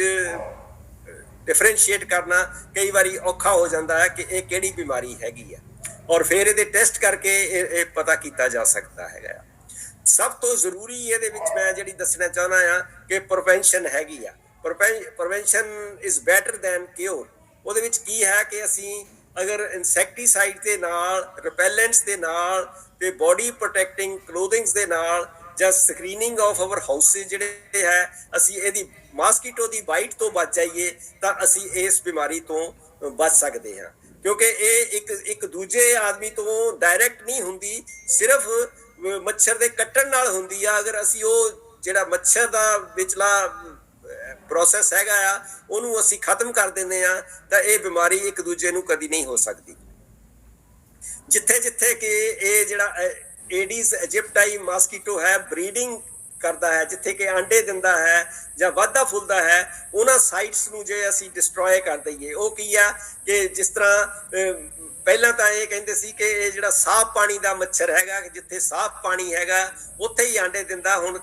ਡਿਫਰੈਂਸ਼ੀਏਟ ਕਰਨਾ ਕਈ ਵਾਰੀ ਔਖਾ ਹੋ ਜਾਂਦਾ ਹੈ ਕਿ ਇਹ ਕਿਹੜੀ ਬਿਮਾਰੀ ਹੈਗੀ ਆ, ਔਰ ਫਿਰ ਇਹਦੇ ਟੈਸਟ ਕਰਕੇ ਇਹ ਪਤਾ ਕੀਤਾ ਜਾ ਸਕਦਾ ਹੈਗਾ। ਸਭ ਤੋਂ ਜ਼ਰੂਰੀ ਇਹਦੇ ਵਿੱਚ ਮੈਂ ਜਿਹੜੀ ਦੱਸਣਾ ਚਾਹੁੰਦਾ ਆ ਕਿ ਪ੍ਰੀਵੈਂਸ਼ਨ ਹੈਗੀ ਆ। Prevention is better than cure. ਉਹਦੇ ਵਿੱਚ ਕੀ ਹੈ ਕਿ ਅਸੀਂ ਅਗਰ ਇਨਸੈਕਟੀਸਾਈਡ ਦੇ ਨਾਲ, ਰਿਪੈਲੈਂਟਸ ਦੇ ਨਾਲ, ਤੇ ਬੋਡੀ ਪ੍ਰੋਟੈਕਟਿੰਗ ਕਲੋਥਿੰਗਸ ਦੇ ਨਾਲ, ਜਾਂ ਸਕਰੀਨਿੰਗ ਆਫ ਆਵਰ ਹਾਊਸਿਸ ਜਿਹੜੇ ਹੈ, ਅਸੀਂ ਇਹਦੀ ਮਾਸਕੀਟੋ ਦੀ ਬਾਈਟ ਤੋਂ ਬਚ ਜਾਈਏ ਤਾਂ ਅਸੀਂ ਇਸ ਬਿਮਾਰੀ ਤੋਂ ਬਚ ਸਕਦੇ ਹਾਂ। ਕਿਉਂਕਿ ਇਹ ਇੱਕ ਦੂਜੇ ਆਦਮੀ ਤੋਂ ਡਾਇਰੈਕਟ ਨਹੀਂ ਹੁੰਦੀ, ਸਿਰਫ ਮੱਛਰ ਦੇ ਕੱਟਣ ਨਾਲ ਹੁੰਦੀ ਆ। ਅਗਰ ਅਸੀਂ ਉਹ ਜਿਹੜਾ ਮੱਛਰ ਦਾ ਵਿਚਲਾ ਪ੍ਰੋਸੈਸ ਹੈਗਾ ਆ ਉਹਨੂੰ ਅਸੀਂ ਖਤਮ ਕਰ ਦਿੰਦੇ ਆ ਤਾਂ ਇਹ ਬਿਮਾਰੀ ਇੱਕ ਦੂਜੇ ਨੂੰ ਕਦੀ ਨਹੀਂ ਹੋ ਸਕਦੀ। ਜਿੱਥੇ ਜਿੱਥੇ ਕਿ ਇਹ ਜਿਹੜਾ ਏਡੀਜ਼ ਇਜਿਪਟਾਈ ਮਾਸਕੀਟੋ ਹੈ ਬਰੀਡਿੰਗ ਕਰਦਾ ਹੈ, ਜਿੱਥੇ ਕਿ ਆਂਡੇ ਦਿੰਦਾ ਹੈ ਜਾਂ ਵਾਧਾ ਫੁੱਲਦਾ ਹੈ, ਉਹਨਾਂ ਸਾਈਟਸ ਨੂੰ ਜੇ ਅਸੀਂ ਡਿਸਟਰੋਏ ਕਰ ਦਈਏ, ਉਹ ਕੀ ਆ ਕਿ ਜਿਸ ਤਰ੍ਹਾਂ ਪਹਿਲਾਂ ਤਾਂ ਇਹ ਕਹਿੰਦੇ ਸੀ ਕਿ ਇਹ ਜਿਹੜਾ ਸਾਫ਼ ਪਾਣੀ ਦਾ ਮੱਛਰ ਹੈਗਾ, ਜਿੱਥੇ ਸਾਫ਼ ਪਾਣੀ ਹੈਗਾ ਉੱਥੇ ਹੀ ਆਂਡੇ ਦਿੰਦਾ। ਹੁਣ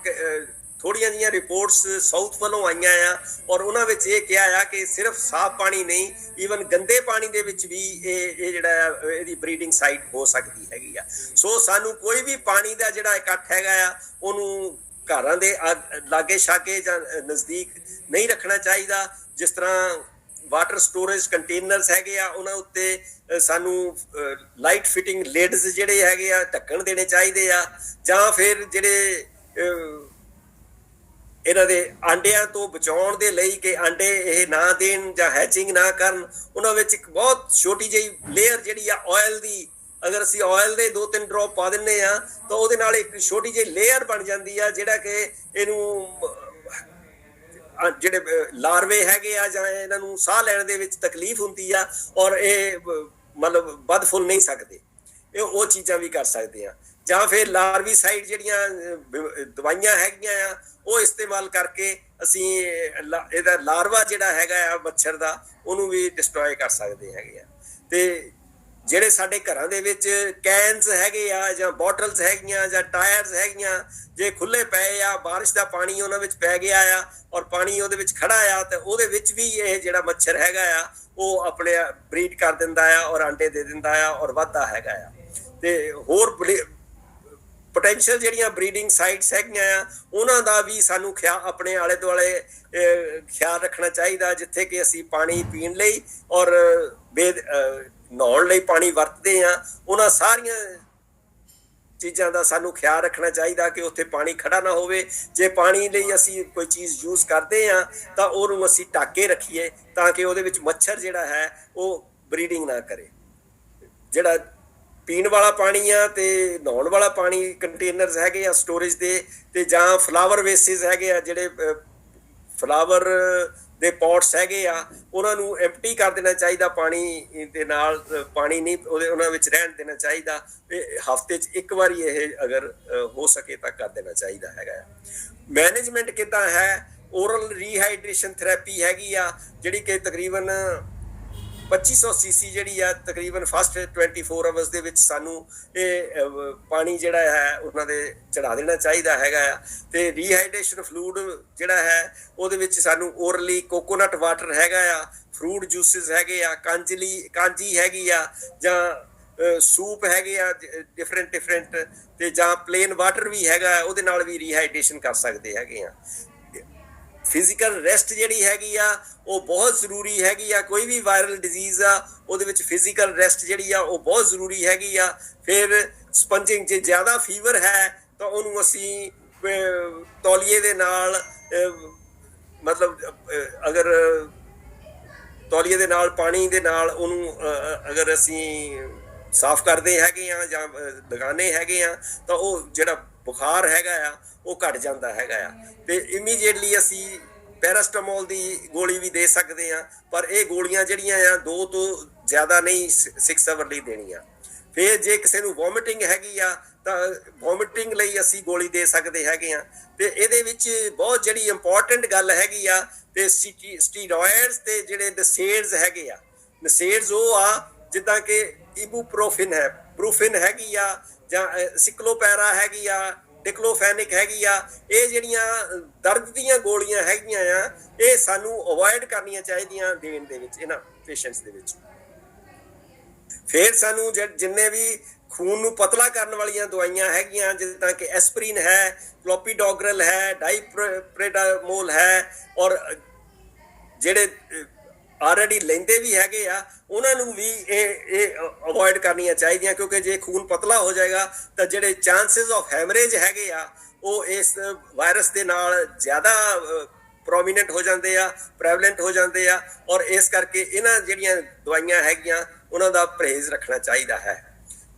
ਥੋੜ੍ਹੀਆਂ ਜਿਹੀਆਂ ਰਿਪੋਰਟਸ ਸਾਊਥ ਵੱਲੋਂ ਆਈਆਂ ਆ, ਔਰ ਉਹਨਾਂ ਵਿੱਚ ਇਹ ਕਿਹਾ ਆ ਕਿ ਸਿਰਫ ਸਾਫ਼ ਪਾਣੀ ਨਹੀਂ, ਈਵਨ ਗੰਦੇ ਪਾਣੀ ਦੇ ਵਿੱਚ ਵੀ ਇਹ ਜਿਹੜਾ ਇਹਦੀ ਬਰੀਡਿੰਗ ਸਾਈਟ ਹੋ ਸਕਦੀ ਹੈਗੀ ਆ। ਸੋ ਸਾਨੂੰ ਕੋਈ ਵੀ ਪਾਣੀ ਦਾ ਜਿਹੜਾ ਇਕੱਠ ਹੈਗਾ ਆ ਉਹਨੂੰ ਘਰਾਂ ਦੇ ਲਾਗੇ ਛਾਗੇ ਜਾਂ ਨਜ਼ਦੀਕ ਨਹੀਂ ਰੱਖਣਾ ਚਾਹੀਦਾ। ਜਿਸ ਤਰ੍ਹਾਂ ਵਾਟਰ ਸਟੋਰੇਜ ਕੰਟੇਨਰਸ ਹੈਗੇ ਆ, ਉਹਨਾਂ ਉੱਤੇ ਸਾਨੂੰ ਲਾਈਟ ਫਿਟਿੰਗ ਲਿਡਸ ਜਿਹੜੇ ਹੈਗੇ ਆ ਢੱਕਣ ਦੇਣੇ ਚਾਹੀਦੇ ਆ। ਜਾਂ ਫਿਰ ਜਿਹੜੇ ਇਹਨਾਂ ਦੇ ਆਂਡਿਆਂ ਤੋਂ ਬਚਾਉਣ ਦੇ ਲਈ ਕਿ ਆਂਡੇ ਇਹ ਨਾ ਦੇਣ ਜਾਂ ਹੈਚਿੰਗ ਨਾ ਕਰਨ, ਉਹਨਾਂ ਵਿੱਚ ਇੱਕ ਬਹੁਤ ਛੋਟੀ ਜਿਹੀ ਲੇਅਰ ਜਿਹੜੀ ਆ ਆਇਲ ਦੀ, ਅਗਰ ਅਸੀਂ ਆਇਲ ਦੇ 2-3 ਡ੍ਰੌਪ ਪਾ ਦਿੰਦੇ ਆ ਤਾਂ ਉਹਦੇ ਨਾਲ ਇੱਕ ਛੋਟੀ ਜਿਹੀ ਲੇਅਰ ਬਣ ਜਾਂਦੀ ਆ, ਜਿਹੜਾ ਕਿ ਇਹਨੂੰ ਜਿਹੜੇ ਲਾਰਵੇ ਹੈਗੇ ਆ ਜਾਂ ਇਹਨਾਂ ਨੂੰ ਸਾਹ ਲੈਣ ਦੇ ਵਿੱਚ ਤਕਲੀਫ ਹੁੰਦੀ ਆ ਔਰ ਇਹ ਮਤਲਬ ਵੱਧ ਫੁੱਲ ਨਹੀਂ ਸਕਦੇ, ਇਹ ਉਹ ਚੀਜ਼ਾਂ ਵੀ ਕਰ ਸਕਦੇ ਆ। ਜਾਂ ਫਿਰ ਲਾਰਵੀ ਸਾਈਡ ਜਿਹੜੀਆਂ ਦਵਾਈਆਂ ਹੈਗੀਆਂ ਆ ਉਹ ਇਸਤੇਮਾਲ ਕਰਕੇ ਅਸੀਂ ਇਹਦਾ ਲਾਰਵਾ ਜਿਹੜਾ ਹੈਗਾ ਆ ਮੱਛਰ ਦਾ, ਉਹਨੂੰ ਵੀ ਡਿਸਟਰੋਏ ਕਰ ਸਕਦੇ ਹੈਗੇ ਆ। ਤੇ ਜਿਹੜੇ ਸਾਡੇ ਘਰਾਂ ਦੇ ਵਿੱਚ ਕੈਨਸ ਹੈਗੇ ਆ ਜਾਂ ਬੋਟਲਸ ਹੈਗੀਆਂ ਜਾਂ ਟਾਇਰਸ ਹੈਗੀਆਂ, ਜੇ ਖੁੱਲੇ ਪਏ ਆ, ਬਾਰਿਸ਼ ਦਾ ਪਾਣੀ ਉਹਨਾਂ ਵਿੱਚ ਪੈ ਗਿਆ ਆ ਔਰ ਪਾਣੀ ਉਹਦੇ ਵਿੱਚ ਖੜਾ ਆ, ਤੇ ਉਹਦੇ ਵਿੱਚ ਵੀ ਇਹ ਜਿਹੜਾ ਮੱਛਰ ਹੈਗਾ ਆ ਉਹ ਆਪਣੇ ਬਰੀਡ ਕਰ ਦਿੰਦਾ ਆ ਔਰ ਆਂਡੇ ਦੇ ਦਿੰਦਾ ਆ ਔਰ ਵੱਧਦਾ ਹੈਗਾ ਆ। ਤੇ ਹੋਰ ਪੋਟੈਂਸ਼ੀਅਲ ਜਿਹੜੀਆਂ ਬਰੀਡਿੰਗ ਸਾਈਟਸ ਹੈਗੀਆਂ ਆ ਉਹਨਾਂ ਦਾ ਵੀ ਸਾਨੂੰ ਆਪਣੇ ਆਲੇ ਦੁਆਲੇ ਖਿਆਲ ਰੱਖਣਾ ਚਾਹੀਦਾ, ਜਿੱਥੇ ਕਿ ਅਸੀਂ ਪਾਣੀ ਪੀਣ ਲਈ ਔਰ ਨਹਾਉਣ ਲਈ ਪਾਣੀ ਵਰਤਦੇ ਆ, ਉਹਨਾਂ ਸਾਰੀਆਂ ਚੀਜ਼ਾਂ ਦਾ ਸਾਨੂੰ ਖਿਆਲ ਰੱਖਣਾ ਚਾਹੀਦਾ ਕਿ ਉੱਥੇ ਪਾਣੀ ਖੜਾ ਨਾ ਹੋਵੇ। ਜੇ ਪਾਣੀ ਲਈ ਅਸੀਂ ਕੋਈ ਚੀਜ਼ ਯੂਜ਼ ਕਰਦੇ ਆ ਤਾਂ ਉਹਨੂੰ ਅਸੀਂ ਢੱਕ ਕੇ ਰੱਖੀਏ ਤਾਂ ਕਿ ਉਹਦੇ ਵਿੱਚ ਮੱਛਰ ਜਿਹੜਾ ਹੈ ਉਹ ਬਰੀਡਿੰਗ ਨਾ ਕਰੇ। ਜਿਹੜਾ ਪੀਣ ਵਾਲਾ ਪਾਣੀ ਆ ਤੇ ਨਹਾਉਣ ਵਾਲਾ ਪਾਣੀ ਕੰਟੇਨਰਸ ਹੈਗੇ ਆ ਸਟੋਰੇਜ ਦੇ, ਤੇ ਜਾਂ ਫਲਾਵਰ ਵੇਸਿਸ ਹੈਗੇ ਆ, ਜਿਹੜੇ ਫਲਾਵਰ ਦੇ ਪੋਟਸ ਹੈਗੇ ਆ, ਉਹਨਾਂ ਨੂੰ ਐਮਪਟੀ ਕਰ ਦੇਣਾ ਚਾਹੀਦਾ ਪਾਣੀ ਦੇ ਨਾਲ, ਪਾਣੀ ਨਹੀਂ ਉਹਨਾਂ ਵਿੱਚ ਰਹਿਣ ਦੇਣਾ ਚਾਹੀਦਾ। ਹਫ਼ਤੇ 'ਚ ਇੱਕ ਵਾਰੀ ਇਹ ਅਗਰ ਹੋ ਸਕੇ ਤਾਂ ਕਰ ਦੇਣਾ ਚਾਹੀਦਾ ਹੈਗਾ ਆ। ਮੈਨੇਜਮੈਂਟ ਕਿੱਦਾਂ ਹੈ? ਓਰਲ ਰੀਹਾਈਡ੍ਰੇਸ਼ਨ ਥੈਰੇਪੀ ਹੈਗੀ ਆ, ਜਿਹੜੀ ਕਿ ਤਕਰੀਬਨ 2500 cc ਜਿਹੜੀ ਆ ਤਕਰੀਬਨ ਫਸਟ 24 ਆਵਰਸ ਦੇ ਵਿੱਚ ਸਾਨੂੰ ਇਹ ਪਾਣੀ ਜਿਹੜਾ ਹੈ ਉਹਨਾਂ ਦੇ ਚੜਾ ਦੇਣਾ ਚਾਹੀਦਾ ਹੈਗਾ ਆ। ਤੇ ਰੀਹਾਈਡ੍ਰੇਸ਼ਨ ਫਲੂਇਡ ਜਿਹੜਾ ਹੈ ਉਹਦੇ ਵਿੱਚ ਸਾਨੂੰ ਓਰਲੀ ਕੋਕੋਨਟ ਵਾਟਰ ਹੈਗਾ ਆ, ਫਰੂਟ ਜੂਸਿਸ ਹੈਗੇ ਆ, ਕਾਂਜੀ ਹੈਗੀ ਆ, ਜਾਂ ਸੂਪ ਹੈਗੇ ਆ ਡਿਫਰੈਂਟ ਤੇ ਜਾਂ ਪਲੇਨ ਵਾਟਰ ਵੀ ਹੈਗਾ, ਉਹਦੇ ਨਾਲ ਵੀ ਰੀਹਾਈਡ੍ਰੇਸ਼ਨ ਕਰ ਸਕਦੇ ਹੈਗੇ ਆ। ਫਿਜ਼ੀਕਲ ਰੈਸਟ ਜਿਹੜੀ ਹੈਗੀ ਆ ਉਹ ਬਹੁਤ ਜ਼ਰੂਰੀ ਹੈਗੀ ਆ। ਕੋਈ ਵੀ ਵਾਇਰਲ ਡਿਜ਼ੀਜ਼ ਆ ਉਹਦੇ ਵਿੱਚ ਫਿਜ਼ੀਕਲ ਰੈਸਟ ਜਿਹੜੀ ਆ ਉਹ ਬਹੁਤ ਜ਼ਰੂਰੀ ਹੈਗੀ ਆ। ਫਿਰ ਸਪੰਜਿੰਗ, ਜੇ ਜ਼ਿਆਦਾ ਫੀਵਰ ਹੈ ਤਾਂ ਉਹਨੂੰ ਅਸੀਂ ਤੌਲੀਏ ਦੇ ਨਾਲ ਮਤਲਬ ਅਗਰ ਤੌਲੀਏ ਦੇ ਨਾਲ ਪਾਣੀ ਦੇ ਨਾਲ ਉਹਨੂੰ ਅਗਰ ਅਸੀਂ ਸਾਫ਼ ਕਰਦੇ ਹੈਗੇ ਆ ਜਾਂ ਲਗਾਉਂਦੇ ਹੈਗੇ ਆ ਤਾਂ ਉਹ ਜਿਹੜਾ ਬੁਖਾਰ ਹੈਗਾ ਆ ਉਹ ਘਟ ਜਾਂਦਾ ਹੈਗਾ ਆ। ਤੇ ਇਮੀਡੀਏਟਲੀ ਅਸੀਂ ਪੈਰਾਸਟਾਮੋਲ ਦੀ ਗੋਲੀ ਵੀ ਦੇ ਸਕਦੇ ਆ, ਪਰ ਇਹ ਗੋਲੀਆਂ ਜਿਹੜੀਆਂ ਆ 2 ਤੋਂ ਜ਼ਿਆਦਾ ਨਹੀਂ 6 ਆਵਰ ਲਈ ਦੇਣੀਆਂ। ਫਿਰ ਜੇ ਕਿਸੇ ਨੂੰ ਵੋਮਿਟਿੰਗ ਹੈਗੀ ਆ ਤਾਂ ਵੋਮਿਟਿੰਗ ਲਈ ਅਸੀਂ ਗੋਲੀ ਦੇ ਸਕਦੇ ਹੈਗੇ ਆ। ਤੇ ਇਹਦੇ ਵਿੱਚ ਬਹੁਤ ਜਿਹੜੀ ਇੰਪੋਰਟੈਂਟ ਗੱਲ ਹੈਗੀ ਆ, ਤੇ ਸਟੀਰੋਇਡਸ ਤੇ ਜਿਹੜੇ ਨਸੇਡਸ ਹੈਗੇ ਆ, ਨਸੇਡਸ ਉਹ ਆ ਜਿੱਦਾਂ ਕਿ ਇਬੂਪ੍ਰੋਫਿਨ ਹੈ, ਬਰੂਫਿਨ ਹੈਗੀ ਆ, ਜਾਂ ਸਿਕਲੋਪੈਰਾ ਹੈਗੀ ਆ, ਡਿਕਲੋਫੈਨਿਕ ਹੈਗੀ ਆ। ਇਹ ਜਿਹੜੀਆਂ ਦਰਦ ਦੀਆਂ ਗੋਲੀਆਂ ਹੈਗੀਆਂ ਆ ਇਹ ਸਾਨੂੰ ਅਵੋਇਡ ਕਰਨੀਆਂ ਚਾਹੀਦੀਆਂ ਦੇਣ ਦੇ ਵਿੱਚ ਇਹਨਾਂ ਪੇਸ਼ੈਂਟਸ ਦੇ ਵਿੱਚ। ਫਿਰ ਸਾਨੂੰ ਜਿੰਨੇ ਵੀ ਖੂਨ ਨੂੰ ਪਤਲਾ ਕਰਨ ਵਾਲੀਆਂ ਦਵਾਈਆਂ ਹੈਗੀਆਂ, ਜਿੱਦਾਂ ਕਿ ਐਸਪਰੀਨ ਹੈ, ਕਲੋਪੀਡੋਗਰਲ ਹੈ, ਡਾਈਪ੍ਰੇਡਾਮੋਲ ਹੈ, ਔਰ ਜਿਹੜੇ ਆਲਰੇਡੀ ਲੈਂਦੇ ਵੀ ਹੈਗੇ ਆ ਉਹਨਾਂ ਨੂੰ ਵੀ ਇਹ ਅਵੋਇਡ ਕਰਨੀਆਂ ਚਾਹੀਦੀਆਂ, ਕਿਉਂਕਿ ਜੇ ਖੂਨ ਪਤਲਾ ਹੋ ਜਾਏਗਾ ਤਾਂ ਜਿਹੜੇ ਚਾਂਸਸ ਆਫ ਹੈਮਰੇਜ ਹੈਗੇ ਆ ਉਹ ਇਸ ਵਾਇਰਸ ਦੇ ਨਾਲ ਜ਼ਿਆਦਾ ਪ੍ਰੋਮੀਨੈਂਟ ਹੋ ਜਾਂਦੇ ਆ, ਪ੍ਰੈਵਲੈਂਟ ਹੋ ਜਾਂਦੇ ਆ। ਔਰ ਇਸ ਕਰਕੇ ਇਹਨਾਂ ਜਿਹੜੀਆਂ ਦਵਾਈਆਂ ਹੈਗੀਆਂ ਉਹਨਾਂ ਦਾ ਪਰਹੇਜ਼ ਰੱਖਣਾ ਚਾਹੀਦਾ ਹੈ।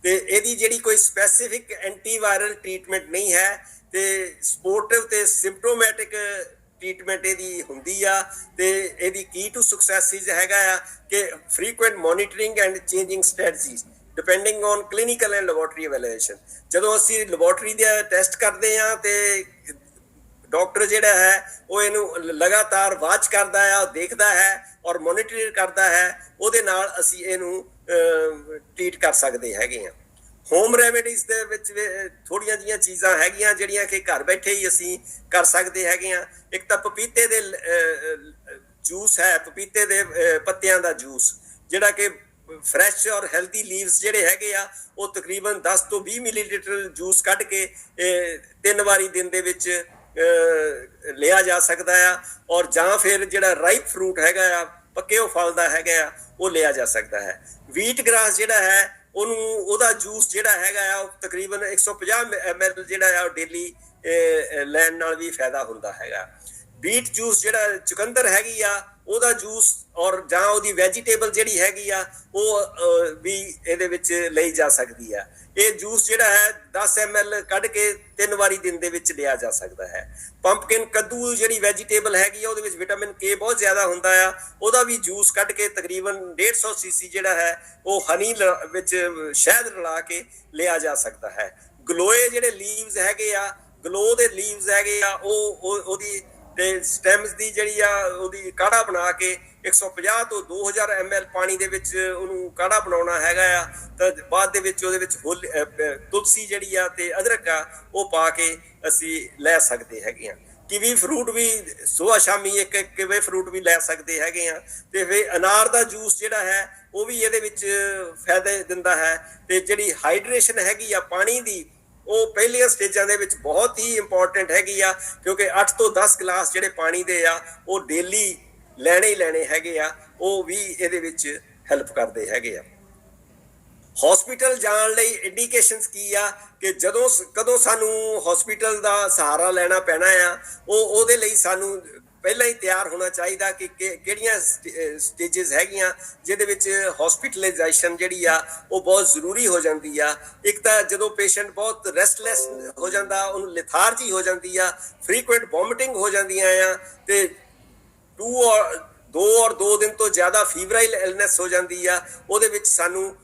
ਤੇ ਇਹਦੀ ਜਿਹੜੀ ਕੋਈ ਸਪੈਸੀਫਿਕ ਐਂਟੀਵਾਇਰਲ ਟ੍ਰੀਟਮੈਂਟ ਨਹੀਂ ਹੈ, ਤੇ ਸਪੋਰਟਿਵ ਤੇ ਸਿੰਪਟੋਮੈਟਿਕ ਟ੍ਰੀਟਮੈਂਟ ਇਹਦੀ ਹੁੰਦੀ ਆ। ਤੇ ਇਹਦੀ ਕੀ ਟੂ ਸਕਸੈਸ ਹੈਗਾ ਆ ਕਿ frequent monitoring and changing strategies depending on clinical and laboratory evaluation. ਜਦੋਂ ਅਸੀਂ ਲੈਬੋਰਟਰੀ ਦਾ ਟੈਸਟ ਕਰਦੇ ਆ ਤੇ ਡਾਕਟਰ ਜਿਹੜਾ ਹੈ ਉਹ ਇਹਨੂੰ ਲਗਾਤਾਰ ਵਾਚ ਕਰਦਾ ਹੈ, ਉਹ ਦੇਖਦਾ ਹੈ ਔਰ ਮੋਨੀਟਰ ਕਰਦਾ ਹੈ, ਉਹਦੇ ਨਾਲ ਅਸੀਂ ਇਹਨੂੰ ਟ੍ਰੀਟ ਕਰ ਸਕਦੇ ਹੈਗੇ ਆ। ਹੋਮ ਰੈਮੇਡੀਜ਼ ਦੇ ਵਿੱਚ ਥੋੜ੍ਹੀਆਂ ਜਿਹੀਆਂ ਚੀਜ਼ਾਂ ਹੈਗੀਆਂ ਜਿਹੜੀਆਂ ਕਿ ਘਰ ਬੈਠੇ ਹੀ ਅਸੀਂ ਕਰ ਸਕਦੇ ਹੈਗੇ ਆ। ਇੱਕ ਤਾਂ ਪਪੀਤੇ ਦੇ ਜੂਸ ਹੈ, ਪਪੀਤੇ ਦੇ ਪੱਤਿਆਂ ਦਾ ਜੂਸ, ਜਿਹੜਾ ਕਿ ਫਰੈਸ਼ ਔਰ ਹੈਲਦੀ ਲੀਵਸ ਜਿਹੜੇ ਹੈਗੇ ਆ ਉਹ ਤਕਰੀਬਨ 10 ਤੋਂ 20 ਮਿਲੀਲੀਟਰ ਜੂਸ ਕੱਢ ਕੇ 3 ਵਾਰੀ ਦਿਨ ਦੇ ਵਿੱਚ ਲਿਆ ਜਾ ਸਕਦਾ ਆ, ਔਰ ਜਾਂ ਫਿਰ ਜਿਹੜਾ ਰਾਈਪ ਫਰੂਟ ਹੈਗਾ ਆ, ਪੱਕੇ ਉਹ ਫਲ ਦਾ ਹੈਗਾ ਆ, ਉਹ ਲਿਆ ਜਾ ਸਕਦਾ ਹੈ। ਵੀਟ ਗ੍ਰਾਸ ਜਿਹੜਾ ਹੈ ਉਹਨੂੰ, ਉਹਦਾ ਜੂਸ ਜਿਹੜਾ ਹੈਗਾ ਆ ਉਹ ਤਕਰੀਬਨ 150 ml ਜਿਹੜਾ ਆ ਉਹ ਡੇਲੀ ਲੈਣ ਨਾਲ ਵੀ ਫਾਇਦਾ ਹੁੰਦਾ ਹੈਗਾ। ਬੀਟ ਜੂਸ ਜਿਹੜਾ ਚੁਕੰਦਰ ਹੈਗੀ ਆ ਉਹਦਾ ਜੂਸ, ਔਰ ਜਾਂ ਉਹਦੀ ਵੈਜੀਟੇਬਲ ਜਿਹੜੀ ਹੈਗੀ ਆ ਉਹ ਵੀ ਇਹਦੇ ਵਿੱਚ ਲਈ ਜਾ ਸਕਦੀ ਆ। ਇਹ ਜੂਸ ਜਿਹੜਾ ਹੈ 10 ml ਕੱਢ ਕੇ 3 ਵਾਰੀ ਦਿਨ ਦੇ ਵਿੱਚ ਲਿਆ ਜਾ ਸਕਦਾ ਹੈ। ਪੰਪਕਿਨ, ਕੱਦੂ ਜਿਹੜੀ ਵੈਜੀਟੇਬਲ ਹੈਗੀ ਆ ਉਹਦੇ ਵਿੱਚ ਵਿਟਾਮਿਨ ਕੇ ਬਹੁਤ ਜ਼ਿਆਦਾ ਹੁੰਦਾ ਆ, ਉਹਦਾ ਵੀ ਜੂਸ ਕੱਢ ਕੇ ਤਕਰੀਬਨ 150 cc ਜਿਹੜਾ ਹੈ ਉਹ ਹਨੀ ਵਿੱਚ ਸ਼ਹਿਦ ਰਲਾ ਕੇ ਲਿਆ ਜਾ ਸਕਦਾ ਹੈ। ਗਲੋਏ ਜਿਹੜੇ ਲੀਵਸ ਹੈਗੇ ਆ, ਗਲੋ ਦੇ ਲੀਵਸ ਹੈਗੇ ਆ, ਉਹਦੀ ਤੇ ਸਟੈਮਸ ਦੀ ਜਿਹੜੀ ਆ ਉਹਦੀ ਕਾੜਾ ਬਣਾ ਕੇ 150 ਤੋਂ 2000 ml ਪਾਣੀ ਦੇ ਵਿੱਚ ਉਹਨੂੰ ਕਾੜਾ ਬਣਾਉਣਾ ਹੈਗਾ ਆ। ਤਾਂ ਬਾਅਦ ਦੇ ਵਿੱਚ ਉਹਦੇ ਵਿੱਚ ਤੁਲਸੀ ਜਿਹੜੀ ਆ ਤੇ ਅਦਰਕ ਆ ਉਹ ਪਾ ਕੇ ਅਸੀਂ ਲੈ ਸਕਦੇ ਹੈਗੇ ਆ। ਕਿਵੀ ਫਰੂਟ ਵੀ ਸੁਬਾਹ ਸ਼ਾਮੀ ਇੱਕ ਕਿਵੇ ਫਰੂਟ ਵੀ ਲੈ ਸਕਦੇ ਹੈਗੇ ਆ। ਤੇ ਫਿਰ ਅਨਾਰ ਦਾ ਜੂਸ ਜਿਹੜਾ ਹੈ ਉਹ ਵੀ ਇਹਦੇ ਵਿੱਚ ਫਾਇਦੇ ਦਿੰਦਾ ਹੈ। ਤੇ ਜਿਹੜੀ ਹਾਈਡਰੇਸ਼ਨ ਹੈਗੀ ਆ ਪਾਣੀ ਦੀ, ਉਹ ਪਹਿਲੀਆਂ ਸਟੇਜਾਂ ਦੇ ਵਿੱਚ ਬਹੁਤ ਹੀ ਇੰਪੋਰਟੈਂਟ ਹੈਗੀ ਆ, ਕਿਉਂਕਿ 8 ਤੋਂ 10 ਗਲਾਸ ਜਿਹੜੇ ਪਾਣੀ ਦੇ ਆ ਉਹ ਡੇਲੀ ਲੈਣੇ ਹੀ ਲੈਣੇ ਹੈਗੇ ਆ, ਉਹ ਵੀ ਇਹਦੇ ਵਿੱਚ ਹੈਲਪ ਕਰਦੇ ਹੈਗੇ ਆ। ਹਸਪੀਟਲ ਜਾਣ ਲਈ ਇੰਡੀਕੇਸ਼ਨਸ ਕੀ ਆ ਕਿ ਜਦੋਂ ਕਦੋਂ ਸਾਨੂੰ ਹਸਪੀਟਲ ਦਾ ਸਹਾਰਾ ਲੈਣਾ ਪੈਣਾ ਆ, ਉਹਦੇ ਲਈ ਸਾਨੂੰ ਪਹਿਲਾਂ ਹੀ ਤਿਆਰ ਹੋਣਾ ਚਾਹੀਦਾ ਕਿ ਕਿਹੜੀਆਂ ਸਟੇਜਸ ਹੈਗੀਆਂ ਜਿਹਦੇ ਵਿੱਚ ਹਸਪੀਟਲਾਈਜੇਸ਼ਨ ਜਿਹੜੀ ਆ ਉਹ ਬਹੁਤ ਜ਼ਰੂਰੀ ਹੋ ਜਾਂਦੀ ਆ। ਇੱਕ ਤਾਂ ਜਦੋਂ ਪੇਸ਼ੈਂਟ ਬਹੁਤ ਰੈਸਟਲੈਸ ਹੋ ਜਾਂਦਾ, ਉਹਨੂੰ ਲਿਥਾਰਜੀ ਹੋ ਜਾਂਦੀ ਆ, ਫ੍ਰੀਕੁਐਂਟ ਵੋਮਿਟਿੰਗ ਹੋ ਜਾਂਦੀਆਂ ਆ, ਤੇ 2 ਦਿਨ ਤੋਂ ਜ਼ਿਆਦਾ ਫੀਵਰਾਈਲ ਇਲਨੈਸ ਹੋ ਜਾਂਦੀ ਆ, ਉਹਦੇ ਵਿੱਚ ਸਾਨੂੰ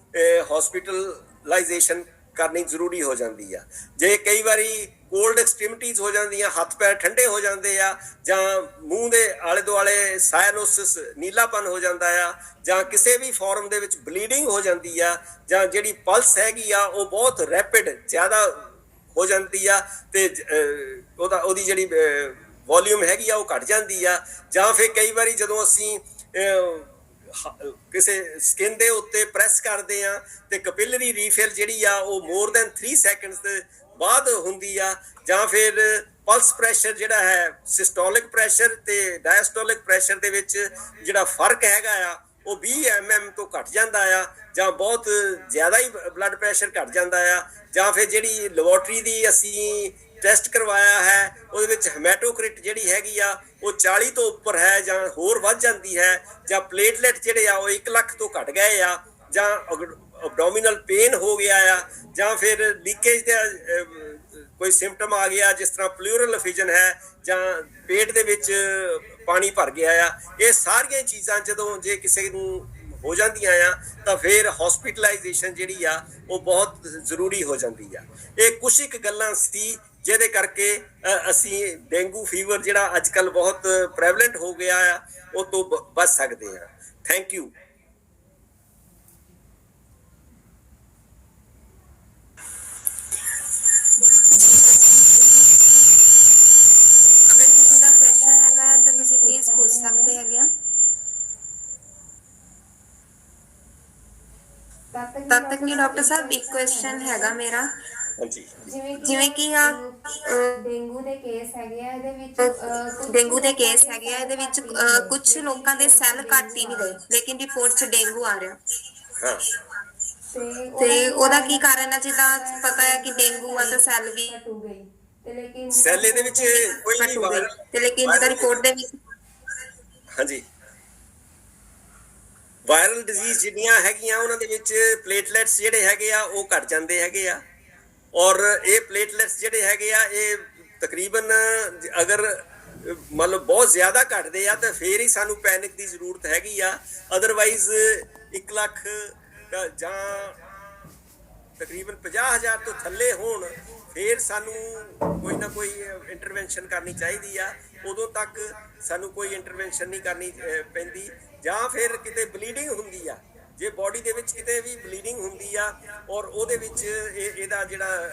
ਹਸਪੀਟਲਾਈਜੇਸ਼ਨ ਕਰਨੀ ਜ਼ਰੂਰੀ ਹੋ ਜਾਂਦੀ ਆ। ਜੇ ਕਈ ਵਾਰੀ ਕੋਲਡ ਐਕਸਟ੍ਰੀਮਿਟੀਜ਼ ਹੋ ਜਾਂਦੀਆਂ, ਹੱਥ ਪੈਰ ਠੰਡੇ ਹੋ ਜਾਂਦੇ ਆ, ਜਾਂ ਮੂੰਹ ਦੇ ਆਲੇ ਦੁਆਲੇ ਸਾਇਨੋਸਿਸ ਨੀਲਾਪਨ ਹੋ ਜਾਂਦਾ ਆ, ਜਾਂ ਕਿਸੇ ਵੀ ਫਾਰਮ ਦੇ ਵਿੱਚ ਬਲੀਡਿੰਗ ਹੋ ਜਾਂਦੀ ਆ, ਜਾਂ ਜਿਹੜੀ ਪਲਸ ਹੈਗੀ ਆ ਉਹ ਬਹੁਤ ਰੈਪਿਡ ਜ਼ਿਆਦਾ ਹੋ ਜਾਂਦੀ ਆ, ਤੇ ਉਹਦੀ ਜਿਹੜੀ ਵੋਲਿਊਮ ਹੈਗੀ ਆ ਉਹ ਘਟ ਜਾਂਦੀ ਆ, ਜਾਂ ਫਿਰ ਕਈ ਵਾਰੀ ਜਦੋਂ ਅਸੀਂ ਕਿਸੇ ਸਕਿਨ ਦੇ ਉੱਤੇ ਪ੍ਰੈਸ ਕਰਦੇ ਆ ਤੇ ਕਪਿਲਰੀ ਰੀਫਿਲ ਜਿਹੜੀ ਆ ਉਹ ਮੋਰ ਦੈਨ 3 ਸੈਕਿੰਡਸ ਦੇ ਬਾਅਦ ਹੁੰਦੀ ਆ, ਜਾਂ ਫਿਰ ਪਲਸ ਪ੍ਰੈਸ਼ਰ ਜਿਹੜਾ ਹੈ ਸਿਸਟੋਲਿਕ ਪ੍ਰੈਸ਼ਰ ਤੇ ਡਾਇਸਟੋਲਿਕ ਪ੍ਰੈਸ਼ਰ ਦੇ ਵਿੱਚ ਜਿਹੜਾ ਫਰਕ ਹੈਗਾ ਆ ਉਹ 20 mm ਤੋਂ ਘਟ ਜਾਂਦਾ ਆ, ਜਾਂ ਬਹੁਤ ਜ਼ਿਆਦਾ ਹੀ ਬਲੱਡ ਪ੍ਰੈਸ਼ਰ ਘਟ ਜਾਂਦਾ ਆ, ਜਾਂ ਫਿਰ ਜਿਹੜੀ ਲੈਬੋਰਟਰੀ ਦੀ ਅਸੀਂ ਟੈਸਟ ਕਰਵਾਇਆ ਹੈ ਉਹਦੇ ਵਿੱਚ ਹੈਮੈਟੋਕ੍ਰਿਟ ਜਿਹੜੀ ਹੈਗੀ ਆ ਉਹ 40 ਤੋਂ ਉੱਪਰ ਹੈ ਜਾਂ ਹੋਰ ਵੱਧ ਜਾਂਦੀ ਹੈ, ਜਾਂ ਪਲੇਟਲੈਟ ਜਿਹੜੇ ਆ ਉਹ 1 ਲੱਖ ਤੋਂ ਘਟ ਗਏ ਆ, ਜਾਂ ਅਬਡੋਮੀਨਲ ਪੇਨ ਹੋ ਗਿਆ ਆ, ਜਾਂ ਫਿਰ ਲੀਕੇਜ ਦਾ ਕੋਈ ਸਿੰਪਟਮ ਆ ਗਿਆ ਜਿਸ ਤਰ੍ਹਾਂ ਪਲੂਰਲ ਐਫਿਜ਼ਨ ਹੈ, ਜਾਂ ਪੇਟ ਦੇ ਵਿੱਚ ਪਾਣੀ ਭਰ ਗਿਆ ਆ। ਇਹ ਸਾਰੀਆਂ ਚੀਜ਼ਾਂ ਜਦੋਂ ਜੇ ਕਿਸੇ ਨੂੰ ਹੋ ਜਾਂਦੀਆਂ ਆ ਤਾਂ ਫਿਰ ਹਸਪੀਟਲਾਈਜੇਸ਼ਨ ਜਿਹੜੀ ਆ ਉਹ ਬਹੁਤ ਜ਼ਰੂਰੀ ਹੋ ਜਾਂਦੀ ਆ। ਇਹ ਕੁਛ ਇੱਕ ਗੱਲਾਂ ਸੀ ਜਿਹਦੇ ਕਰਕੇ ਅਸੀਂ ਡੇਂਗੂ ਫੀਵਰ ਜਿਹੜਾ ਅੱਜ ਕੱਲ੍ਹ ਬਹੁਤ ਪ੍ਰੈਵਲੈਂਟ ਹੋ ਗਿਆ ਆ ਉਹ ਤੋਂ ਬਚ ਸਕਦੇ ਆ। Thank you. ਅਗਰ ਕਿਸੇ ਦਾ ਕੁਐਸਚਨ ਹੈਗਾ ਤਾਂ ਤੁਸੀਂ ਪਲੀਜ਼ ਪੁੱਛ ਸਕਦੇ ਹੈਗੇ ਆ। ਤਦ ਤੱਕ ਨਹੀਂ ਡਾਕਟਰ ਸਾਹਿਬ ਇੱਕ ਕੁਐਸਚਨ ਹੈਗਾ ਮੇਰਾ। ਹਾਂਜੀ, ਜਿਵੇਂ ਕਿ ਡੇਂਗੂ ਦੇ ਕੇਸ ਹੈਗੇ ਆ ਇਹਦੇ ਵਿੱਚ ਕੁਝ ਲੋਕਾਂ ਦੇ ਸੈੱਲ ਘੱਟ ਹੀ ਨਹੀਂ ਗਏ ਲੇਕਿਨ ਰਿਪੋਰਟ 'ਚ ਡੇਂਗੂ ਆ ਰਿਹਾ। ਹਾਂ, ਤੇ ਉਹਦਾ ਕੀ ਕਾਰਨ ਹੈ? ਜਿੱਦਾਂ ਪਤਾ ਹੈ ਕਿ ਡੇਂਗੂ ਆ ਤਾਂ ਸੈੱਲ ਵੀ ਸੈੱਲ ਇਹਦੇ ਵਿੱਚ ਕੋਈ ਨਹੀਂ ਵਾਇਰਲ, ਤੇ ਲੇਕਿਨ ਜਿਹਦਾ ਰਿਪੋਰਟ ਦੇ ਵਿੱਚ ਹਾਂਜੀ ਵਾਇਰਲ ਡਿਜ਼ੀਜ਼ ਜਿਹੜੀਆਂ ਹੈਗੀਆਂ ਉਹਨਾਂ ਦੇ ਵਿੱਚ ਪਲੇਟਲੈਟਸ ਜਿਹੜੇ ਹੈਗੇ ਆ ਉਹ ਘਟ ਜਾਂਦੇ ਹੈਗੇ ਆ, ਔਰ ਇਹ ਪਲੇਟਲੈਟਸ ਜਿਹੜੇ ਹੈਗੇ ਆ ਇਹ ਤਕਰੀਬਨ ਅਗਰ ਮੰਨ ਲਓ ਬਹੁਤ ਜ਼ਿਆਦਾ ਘਟਦੇ ਆ ਤਾਂ ਫੇਰ ਹੀ ਸਾਨੂੰ ਪੈਨਿਕ ਦੀ ਜ਼ਰੂਰਤ ਹੈਗੀ ਆ। ਅਦਰਵਾਈਜ਼ 1 ਲੱਖ ਜਾਂ ਤਕਰੀਬਨ 50,000 ਤੋਂ ਥੱਲੇ ਹੋਣ ਫੇਰ ਸਾਨੂੰ ਕੋਈ ਨਾ ਕੋਈ ਇੰਟਰਵੈਂਸ਼ਨ ਕਰਨੀ ਚਾਹੀਦੀ ਆ। ਉਦੋਂ ਤੱਕ ਸਾਨੂੰ ਕੋਈ ਇੰਟਰਵੈਂਸ਼ਨ ਨਹੀਂ ਕਰਨੀ ਪੈਂਦੀ। ਜਾਂ ਫਿਰ ਕਿਤੇ ਬਲੀਡਿੰਗ ਹੁੰਦੀ ਆ, ਜੇ ਬੋਡੀ ਦੇ ਵਿੱਚ ਕਿਤੇ ਵੀ ਬਲੀਡਿੰਗ ਹੁੰਦੀ ਆ ਔਰ ਉਹਦੇ ਵਿੱਚ ਇਹਦਾ ਜਿਹੜਾ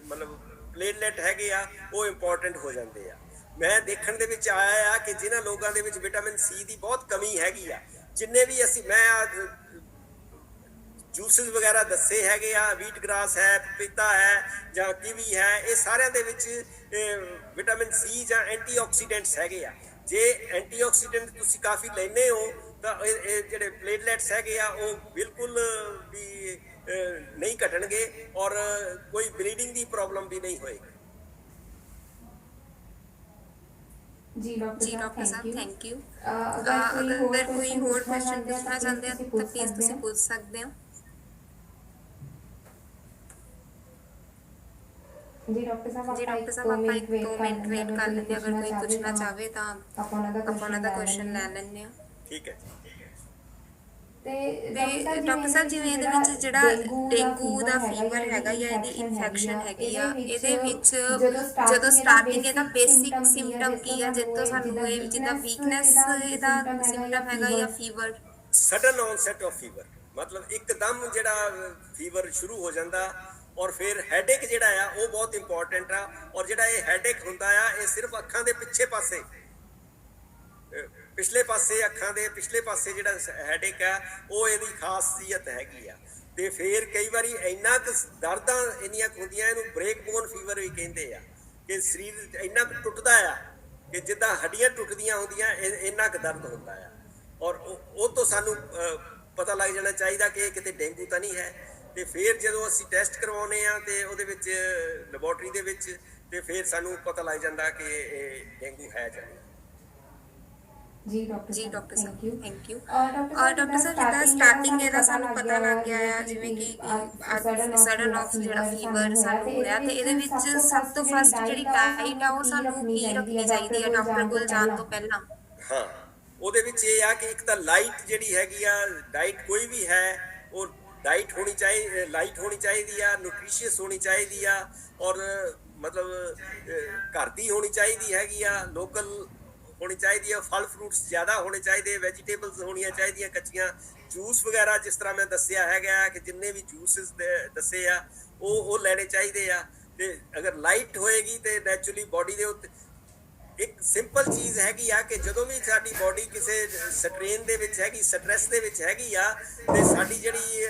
ਮਤਲਬ ਪਲੇਟਲੈਟ ਹੈਗੇ ਆ ਉਹ ਇੰਪੋਰਟੈਂਟ ਹੋ ਜਾਂਦੇ ਆ। ਮੈਂ ਦੇਖਣ ਦੇ ਵਿੱਚ ਆਇਆ ਆ ਕਿ ਜਿਨ੍ਹਾਂ ਲੋਕਾਂ ਦੇ ਵਿੱਚ ਵਿਟਾਮਿਨ ਸੀ ਦੀ ਬਹੁਤ ਕਮੀ ਹੈਗੀ ਆ, ਜਿੰਨੇ ਵੀ ਅਸੀਂ ਮੈਂ ਜੂਸਿਸ ਵਗੈਰਾ ਦੱਸੇ ਹੈਗੇ ਆ, ਵੀਟ ਗ੍ਰਾਸ ਹੈ, ਪਪੀਤਾ ਹੈ ਜਾਂ ਕੀਵੀ ਹੈ, ਇਹ ਸਾਰਿਆਂ ਦੇ ਵਿੱਚ ਵਿਟਾਮਿਨ ਸੀ ਜਾਂ ਐਂਟੀਆਕਸੀਡੈਂਟਸ ਹੈਗੇ ਆ। ਜੇ ਐਂਟੀਆਕਸੀਡੈਂਟ ਤੁਸੀਂ ਕਾਫੀ ਲੈਂਦੇ ਹੋ ਤਾਂ ਇਹ ਜਿਹੜੇ ਪਲੇਟਲੈਟਸ ਹੈਗੇ ਆ ਉਹ ਬਿਲਕੁਲ ਵੀ ਨਹੀਂ ਘਟਣਗੇ ਔਰ ਕੋਈ ਬਲੀਡਿੰਗ ਦੀ ਪ੍ਰੋਬਲਮ ਵੀ ਨਹੀਂ ਹੋਏਗੀ। ਜੀ ਡਾਕਟਰ ਸਾਹਿਬ ਥੈਂਕ ਯੂ। ਅਗਰ ਕੋਈ ਹੋਰ ਕੁਐਸਚਨ ਪੁੱਛਣਾ ਚਾਹੁੰਦੇ ਆ ਤਾਂ ਪਲੀਜ਼ ਤੁਸੀਂ ਪੁੱਛ ਸਕਦੇ ਹੋ। ਜੀ ਡਾਕਟਰ ਸਾਹਿਬ ਆਪਾਂ ਇੱਕ 2 ਮਿੰਟ ਵੇਟ ਕਰ ਲੈਂਦੇ ਹਾਂ, ਅਗਰ ਕੋਈ ਪੁੱਛਣਾ ਚਾਹਵੇ ਤਾਂ ਆਪਾਂ ਉਹਨਾਂ ਦਾ ਕੁਐਸਚਨ ਲੈ ਲੈਂਦੇ ਹਾਂ। ਠੀਕ ਹੈ। ਤੇ ਡਾਕਟਰ ਸਾਹਿਬ ਜਿਵੇਂ ਇਹਦੇ ਵਿੱਚ ਜਿਹੜਾ ਡੇਂਗੂ ਦਾ ਫੀਵਰ ਹੈਗਾ ਜਾਂ ਇਹਦੀ ਇਨਫੈਕਸ਼ਨ ਹੈਗੀ ਆ, ਇਹਦੇ ਵਿੱਚ ਜਦੋਂ ਸਟਾਰਟਿੰਗ ਇਹਦਾ ਬੇਸਿਕ ਸਿੰਪਟਮ ਕੀ ਆ, ਜਿੱਦੋਂ ਸਾਨੂੰ ਇਹ ਜਿੱਦਾਂ ਵੀਕਨੈਸ ਇਹਦਾ ਸਿੰਪਟਮ ਹੈਗਾ ਜਾਂ ਫੀਵਰ? ਸਡਨ ਔਨਸੈਟ ਆਫ ਫੀਵਰ, ਮਤਲਬ ਇੱਕਦਮ ਜਿਹੜਾ ਫੀਵਰ ਸ਼ੁਰੂ ਹੋ ਜਾਂਦਾ ਔਰ ਫਿਰ ਹੈਡੇਕ ਜਿਹੜਾ ਆ ਉਹ ਬਹੁਤ ਇੰਪੋਰਟੈਂਟ ਆ। ਔਰ ਜਿਹੜਾ ਇਹ ਹੈਡੇਕ ਹੁੰਦਾ ਆ ਇਹ ਸਿਰਫ ਅੱਖਾਂ ਦੇ ਪਿੱਛੇ ਪਾਸੇ, ਪਿਛਲੇ ਪਾਸੇ ਅੱਖਾਂ ਦੇ ਪਿਛਲੇ ਪਾਸੇ ਜਿਹੜਾ ਹੈਡੇਕ ਆ ਉਹ ਇਹਦੀ ਖਾਸੀਅਤ ਹੈਗੀ ਆ। ਤੇ ਫਿਰ ਕਈ ਵਾਰੀ ਇੰਨਾ ਕੁ ਦਰਦਾਂ ਇੰਨੀਆਂ ਕੁ ਹੁੰਦੀਆਂ, ਇਹਨੂੰ ਬ੍ਰੇਕ ਬੋਨ ਫੀਵਰ ਵੀ ਕਹਿੰਦੇ ਆ, ਕਿ ਸਰੀਰ ਇੰਨਾ ਕੁ ਟੁੱਟਦਾ ਆ ਕਿ ਜਿੱਦਾਂ ਹੱਡੀਆਂ ਟੁੱਟਦੀਆਂ ਹੁੰਦੀਆਂ ਇੰਨਾ ਕੁ ਦਰਦ ਹੁੰਦਾ ਆ। ਔਰ ਉਹ ਤੋਂ ਸਾਨੂੰ ਪਤਾ ਲੱਗ ਜਾਣਾ ਚਾਹੀਦਾ ਕਿ ਇਹ ਕਿਤੇ ਡੇਂਗੂ ਤਾਂ ਨਹੀਂ ਹੈ। ਤੇ ਫਿਰ ਜਦੋਂ ਅਸੀਂ ਟੈਸਟ ਕਰਵਾਉਂਦੇ ਆ ਤੇ ਉਹਦੇ ਵਿੱਚ ਲੈਬੋਰਟਰੀ ਦੇ ਵਿੱਚ, ਤੇ ਫਿਰ ਸਾਨੂੰ ਪਤਾ ਲੱਗ ਜਾਂਦਾ ਕਿ ਇਹ ਡੇਂਗੂ ਹੈ ਜਾਂ ਨਹੀਂ। ਜੀ doctor Sahib thank you. Doctor ਸਾਹਿਬ ਜਿੱਦਾਂ ਸਟਾਰਟਿੰਗ ਇਹਦਾ ਸਾਨੂੰ ਪਤਾ ਲੱਗ ਗਿਆ ਆ, ਜਿਵੇਂ ਕਿ ਸਡਨ ਆਫ ਜਿਹੜਾ ਫੀਵਰ ਸਾਨੂੰ ਹੋਇਆ, ਤੇ ਇਹਦੇ ਵਿੱਚ ਸਭ ਤੋਂ ਫਸਟ ਜਿਹੜੀ ਡਾਈਟ ਆ ਉਹ ਸਾਨੂੰ ਕੀ ਰੱਖਣੀ ਚਾਹੀਦੀ ਹੈ ਡਾਕਟਰ ਕੋਲ ਜਾਣ ਤੋਂ ਪਹਿਲਾਂ? ਹਾਂ, ਉਹਦੇ ਵਿੱਚ ਇਹ ਆ ਕਿ ਇੱਕ ਤਾਂ ਲਾਈਟ ਜਿਹੜੀ ਹੈਗੀ ਆ ਡਾਈਟ, ਕੋਈ ਵੀ ਹੈ ਉਹ ਡਾਈਟ ਹੋਣੀ ਚਾਹੀਦੀ, ਲਾਈਟ ਹੋਣੀ ਚਾਹੀਦੀ ਆ, ਨਿਊਟ੍ਰੀਸ਼ੀਅਸ ਹੋਣੀ ਚਾਹੀਦੀ ਆ, ਔਰ ਮਤਲਬ ਘਰ ਦੀ ਹੋਣੀ ਚਾਹੀਦੀ ਹੈਗੀ ਆ, ਲੋਕਲ ਹੋਣੀ ਚਾਹੀਦੀ ਹੈ, ਫਲ ਫਰੂਟਸ ਜ਼ਿਆਦਾ ਹੋਣੇ ਚਾਹੀਦੇ, ਵੈਜੀਟੇਬਲਸ ਹੋਣੀਆਂ ਚਾਹੀਦੀਆਂ ਕੱਚੀਆਂ, ਜੂਸ ਵਗੈਰਾ ਜਿਸ ਤਰ੍ਹਾਂ ਮੈਂ ਦੱਸਿਆ ਹੈਗਾ ਕਿ ਜਿੰਨੇ ਵੀ ਜੂਸਿਸ ਦੱਸੇ ਆ ਉਹ ਲੈਣੇ ਚਾਹੀਦੇ ਆ। ਤੇ ਅਗਰ ਲਾਈਟ ਹੋਏਗੀ ਤੇ ਨੈਚੁਰਲੀ ਬਾਡੀ ਦੇ ਉੱਤੇ ਇੱਕ ਸਿੰਪਲ ਚੀਜ਼ ਹੈਗੀ ਆ ਕਿ ਜਦੋਂ ਵੀ ਸਾਡੀ ਬਾਡੀ ਕਿਸੇ ਸਟ੍ਰੇਨ ਦੇ ਵਿੱਚ ਹੈਗੀ, ਸਟ੍ਰੈਸ ਦੇ ਵਿੱਚ ਹੈਗੀ ਆ, ਤੇ ਸਾਡੀ ਜਿਹੜੀ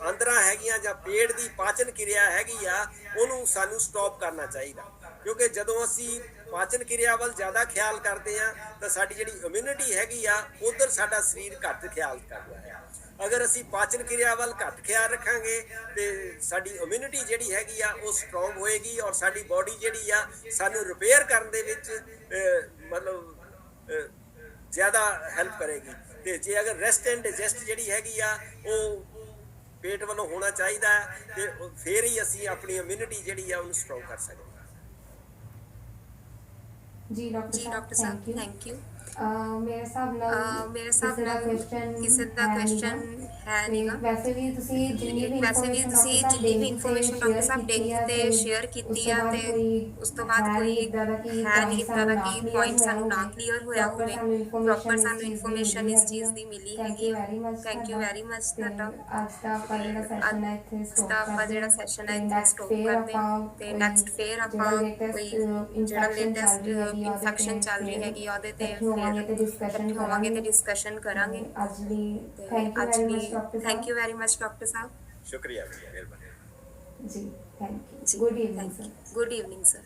ਆਂਦਰਾਂ ਹੈਗੀਆਂ ਜਾਂ ਪੇਟ ਦੀ ਪਾਚਨ ਕਿਰਿਆ ਹੈਗੀ ਆ ਉਹਨੂੰ ਸਾਨੂੰ ਸਟਾਪ ਕਰਨਾ ਚਾਹੀਦਾ। ਕਿਉਂਕਿ ਜਦੋਂ ਅਸੀਂ ਪਾਚਨ ਕਿਰਿਆ ਵੱਲ ਜ਼ਿਆਦਾ ਖਿਆਲ ਕਰਦੇ ਆ ਤਾਂ ਸਾਡੀ ਜਿਹੜੀ ਇਮਿਊਨਿਟੀ ਹੈਗੀ ਆ ਉਧਰ ਸਾਡਾ ਸਰੀਰ ਘੱਟ ਖਿਆਲ ਕਰਦਾ ਹੈ। ਅਗਰ ਅਸੀਂ ਪਾਚਨ ਕਿਰਿਆ ਵੱਲ ਘੱਟ ਖਿਆਲ ਰੱਖਾਂਗੇ ਤੇ ਸਾਡੀ ਇਮਿਊਨਿਟੀ ਜਿਹੜੀ ਹੈਗੀ ਆ ਉਹ ਸਟਰੋਂਗ ਹੋਏਗੀ ਔਰ ਸਾਡੀ ਬਾਡੀ ਜਿਹੜੀ ਆ ਸਾਨੂੰ ਰਿਪੇਅਰ ਕਰਨ ਦੇ ਵਿੱਚ ਮਤਲਬ ਜ਼ਿਆਦਾ ਹੈਲਪ ਕਰੇਗੀ। ਤੇ ਜੇ ਅਗਰ ਰੈਸਟ ਐਂਡ ਡਾਈਜੈਸਟ ਜਿਹੜੀ ਹੈਗੀ ਆ ਉਹ ਪੇਟ ਵੱਲੋਂ ਹੋਣਾ ਚਾਹੀਦਾ ਤੇ ਫਿਰ ਹੀ ਅਸੀਂ ਆਪਣੀ ਇਮਿਊਨਿਟੀ ਜਿਹੜੀ ਆ ਉਹਨੂੰ ਸਟਰੋਂਗ ਕਰ ਸਕਦੇ ਹਾਂ। ਜੀ ਡਾਕਟਰ ਸਾਹਿਬ ਥੈਂਕ ਯੂ। ਮੇਰੇ ਹਿਸਾਬ ਨਾਲ ਕਿਸੇ ਦਾ ਕੁਐਸਚਨ ਹੈ ਨਹੀਂਗਾ। ਵੈਸੇ ਵੀ ਤੁਸੀਂ ਜਿੰਨੀ ਵੀ ਇਨਫੋਰਮੇਸ਼ਨ ਡਾਕਟਰ ਸਾਹਿਬ ਡੇਂਗੂ ਤੇ ਸ਼ੇਅਰ ਕੀਤੀ ਆ, ਤੇ ਉਸ ਤੋਂ ਬਾਅਦ ਕੋਈ ਹੈ ਨਹੀਂ ਇਦਾਂ ਦਾ ਕਿ ਪੁਆਇੰਟ ਸਾਨੂੰ ਨਾ ਕਲੀਅਰ ਹੋਇਆ ਹੋਵੇ, ਪ੍ਰੋਪਰ ਸਾਨੂੰ ਇਨਫੋਰਮੇਸ਼ਨ ਇਸ ਚੀਜ਼ ਦੀ ਮਿਲੀ ਹੈਗੀ। ਥੈਂਕ ਯੂ ਵੈਰੀ ਮਚ ਤੁਹਾਡਾ। ਅੱਜ ਦਾ ਆਪਾਂ ਜਿਹੜਾ ਸੈਸ਼ਨ ਹੈ ਇੱਥੇ ਸਟਾਪ ਕਰਦੇ ਹਾਂ ਤੇ ਨੈਕਸਟ ਫੇਰ ਆਪਾਂ ਕੋਈ ਜਿਹੜਾ ਲੇਟੈਸਟ ਇਨਫੈਕਸ਼ਨ ਚੱਲ ਰਹੀ ਹੈਗੀ ਉਹਦੇ ਤੇ ਹੋਵਾਂਗੇ ਤੇ ਡਿਸਕਸ਼ਨ ਕਰਾਂਗੇ। ਅੱਜ ਲਈ thank you very much doctor ਸਾਹਿਬ। ਸ਼ੁਕਰੀਆ, ਮਿਹਰਬਾਨੀ ਜੀ। Thank you. Good evening sir. Good evening sir.